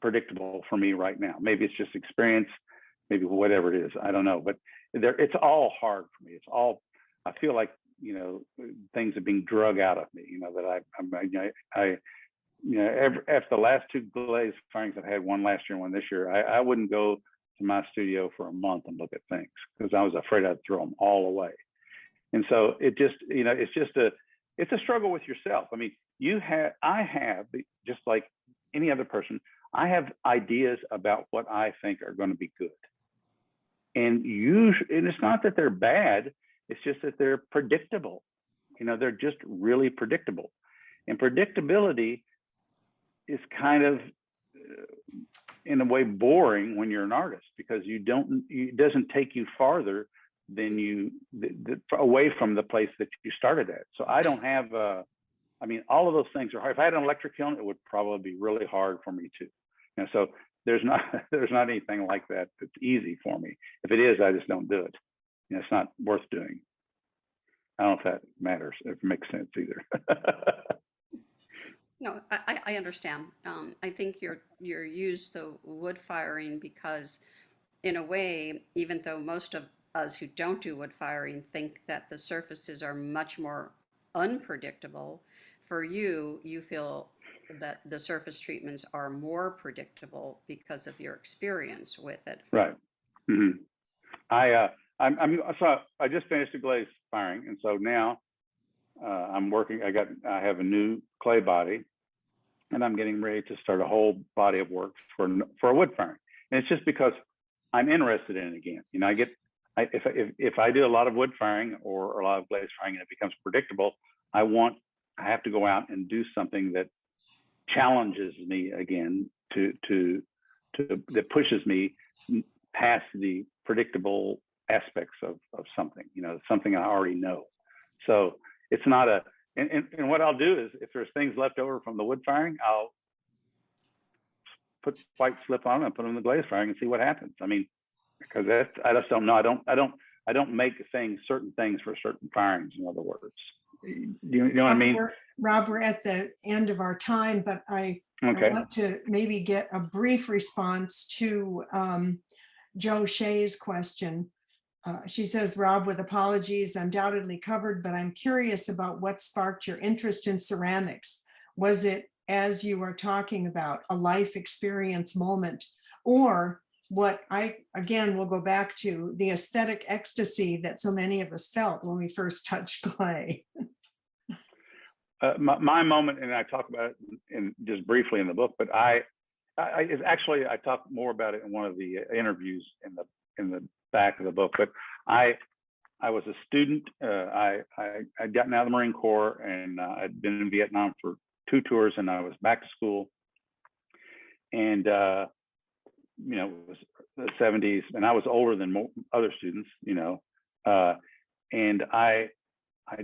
predictable for me right now. Maybe it's just experience, maybe whatever it is, I don't know. But it's all hard for me. It's all, I feel like, things are being drug out of me, after the last two glaze firings I've had, one last year and one this year, I wouldn't go to my studio for a month and look at things because I was afraid I'd throw them all away. And so it just, it's a struggle with yourself. I mean, I have, just like any other person, I have ideas about what I think are going to be good. And it's not that they're bad, it's just that they're predictable. They're just really predictable. And predictability is kind of, in a way, boring when you're an artist, because it doesn't take you farther than away from the place that you started at. So I don't have, all of those things are hard. If I had an electric kiln, it would probably be really hard for me too. So there's not anything like that that's easy for me. If it is, I just don't do it. It's not worth doing. I don't know if that matters, if it makes sense either. No, I understand. I think you're used the wood firing because, in a way, even though most of us who don't do wood firing think that the surfaces are much more unpredictable, for you feel that the surface treatments are more predictable because of your experience with it. Right. So I just finished a glaze firing, and so now I'm working. I have a new clay body, and I'm getting ready to start a whole body of work for a wood firing. And it's just because I'm interested in it again. You know, if I do a lot of wood firing or a lot of glaze firing and it becomes predictable, I have to go out and do something that challenges me again that pushes me past the predictable aspects of something, you know, something I already know. So it's not and what I'll do is, if there's things left over from the wood firing, I'll put white slip on them and put them in the glaze firing and see what happens. I mean, because I just don't know. I don't make certain things for certain firings, in other words. You know what I mean? Rob, we're at the end of our time, but I want to maybe get a brief response to Joe Shea's question. She says, Rob, with apologies, undoubtedly covered, but I'm curious about what sparked your interest in ceramics. Was it, as you were talking about, a life experience moment, or what I, again, will go back to, the aesthetic ecstasy that so many of us felt when we first touched clay? My moment, and I talk about it just briefly in the book, but I talk more about it in one of the interviews in the back of the book. But I was a student. I'd gotten out of the Marine Corps, and I'd been in Vietnam for 2 tours, and I was back to school. And you know, it was the 70s, and I was older than other students, you know, and I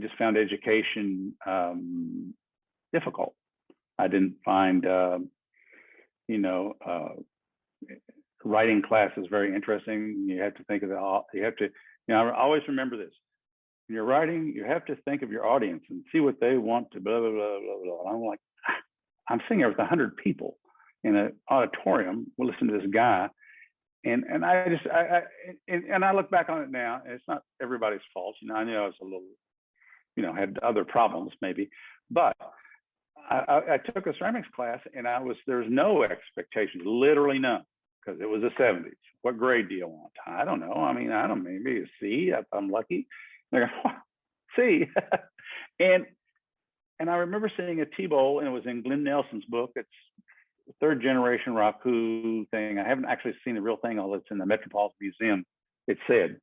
just found education difficult. I didn't find, you know, writing classes very interesting. You have to think of you know, I always remember this. When you're writing, you have to think of your audience and see what they want to blah, blah, blah, blah, blah. And I'm like, I'm sitting there with 100 people in an auditorium. We'll listen to this guy. And I look back on it now, and it's not everybody's fault. You know, I knew I was a little, you know, had other problems maybe, but I took a ceramics class, and there was no expectations, literally none, because it was the 70s. What grade do you want? I don't know. I mean, maybe a C if I'm lucky. They're going, C. And I remember seeing a T-bowl, and it was in Glenn Nelson's book. It's third generation Raku thing. I haven't actually seen the real thing, although it's in the Metropolitan Museum. It said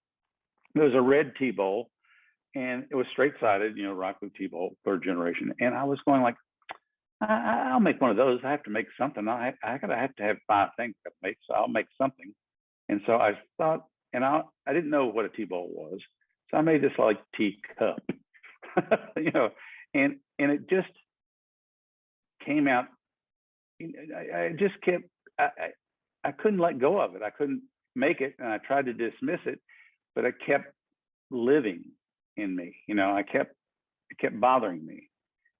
there was a red T-bowl, and it was straight sided, you know, Raku T-bowl, third generation. And I was going like, I'll make one of those. I have to make something. I have to have 5 things to make, so I'll make something. And so I thought, and I didn't know what a T-bowl was, so I made this like teacup, you know, and it just came out. I just kept, I couldn't let go of it. I couldn't make it, and I tried to dismiss it, but it kept living in me. You know, it kept bothering me,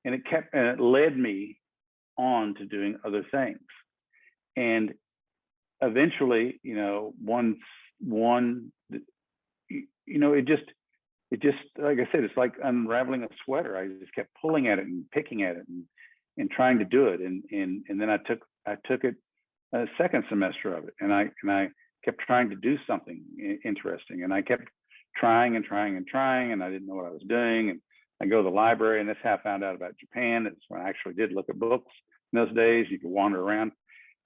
and it led me on to doing other things. And eventually, you know, once you know, it just, like I said, it's like unraveling a sweater. I just kept pulling at it and picking at it and trying to do it. And then I took it a second semester of it, and I kept trying to do something interesting, and I kept trying, and I didn't know what I was doing. And I go to the library, and that's how I found out about Japan. It's when I actually did look at books in those days. You could wander around.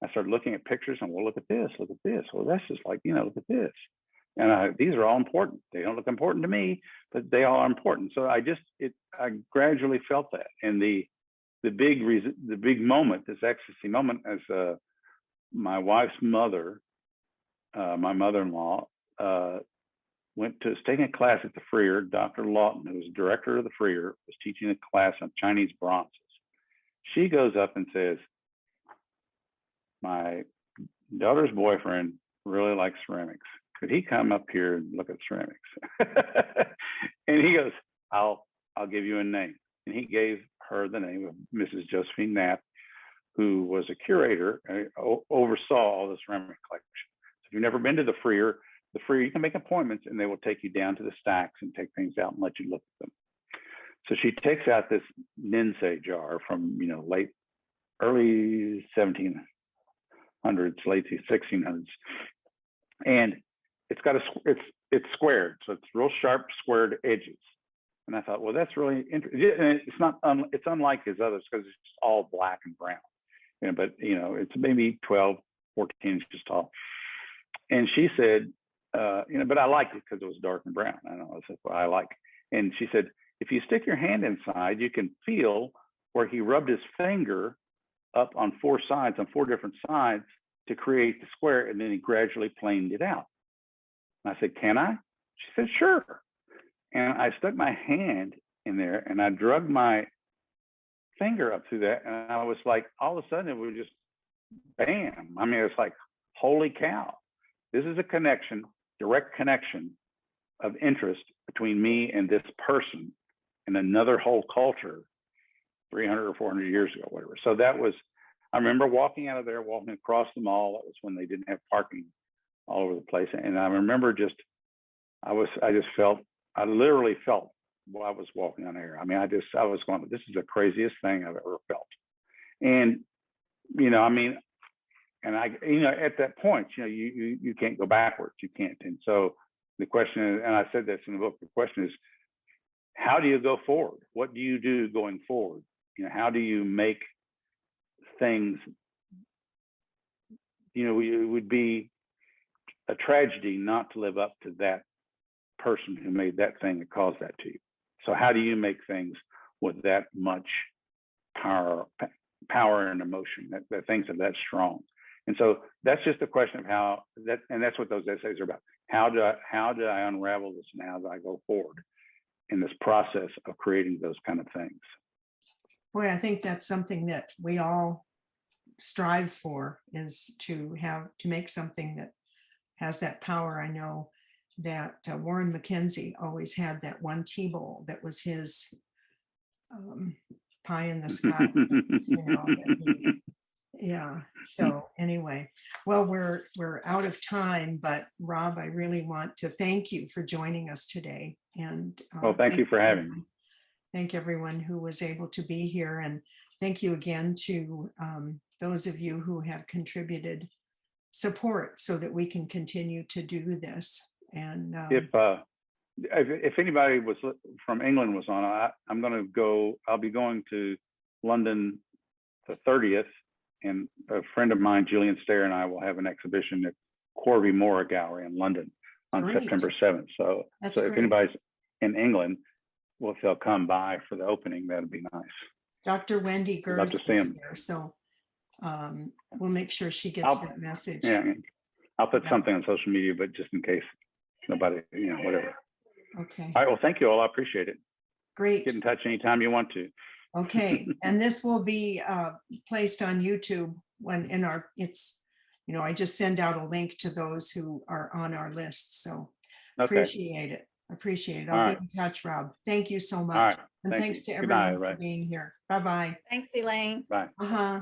I started looking at pictures, and well, look at this. Well, that's just like, you know, look at this. And these are all important. They don't look important to me, but they all are important. So I gradually felt that. And the big moment, this ecstasy moment, as my wife's mother, my mother-in-law, was taking a class at the Freer. Dr. Lawton, who was director of the Freer, was teaching a class on Chinese bronzes. She goes up and says, my daughter's boyfriend really likes ceramics. Could he come up here and look at ceramics? And he goes, I'll give you a name. And he gave her the name of Mrs. Josephine Knapp, who was a curator, oversaw all the ceramic collection. So if you've never been to the Freer, you can make appointments, and they will take you down to the stacks and take things out and let you look at them. So she takes out this Ninsei jar from, you know, late early 1700s, late 1600s, and it's got it's squared, so it's real sharp squared edges. And I thought, well, that's really interesting. It's not it's unlike his others because it's just all black and brown, but it's maybe 12, 14 inches tall. And she said, but I liked it because it was dark and brown. I don't know, that's what I like. And she said, if you stick your hand inside, you can feel where he rubbed his finger up on four different sides to create the square, and then he gradually planed it out. And I said, can I? She said, sure. And I stuck my hand in there and I drug my finger up through that. And I was like, all of a sudden it was just bam. I mean, it's like, holy cow. This is a connection, direct connection of interest between me and this person in another whole culture 300 or 400 years ago, whatever. So that was, I remember walking out of there, walking across the mall. That was when they didn't have parking all over the place. And I remember I literally felt while I was walking on air. I mean, I was going, this is the craziest thing I've ever felt. And, and at that point, you can't go backwards, you can't. And so the question is, and I said this in the book, the question is, how do you go forward? What do you do going forward? How do you make things, it would be a tragedy not to live up to that person who made that thing that caused that to you. So how do you make things with that much power and emotion, that things are that strong? And so that's just a question of how that, and that's what those essays are about. How do I unravel this, and how do I go forward in this process of creating those kind of things? Boy, I think that's something that we all strive for, is to make something that has that power. I know that Warren McKenzie always had that one tea bowl that was his pie in the sky. Yeah. So anyway, well, we're out of time, but Rob, I really want to thank you for joining us today. And well, thank you for having me. Thank everyone who was able to be here, and thank you again to those of you who have contributed support so that we can continue to do this. And if anybody was from England was on, I'll be going to London the 30th, and a friend of mine, Julian Stair, and I will have an exhibition at Corby Moore Gallery in London on Great. September 7th. So if anybody's in England, well, if they'll come by for the opening, that'd be nice. Dr. Wendy Gertz is there, so we'll make sure she gets that message. Yeah, I'll put something on social media, but just in case nobody, whatever. Okay. All right. Well, thank you all. I appreciate it. Great. Get in touch anytime you want to. Okay. And this will be placed on YouTube when I just send out a link to those who are on our list. So appreciate it. I'll be in touch, Rob. Thank you so much. All right. And thanks to Good night, everyone for being here. Bye-bye. Thanks, Elaine. Bye. Uh-huh.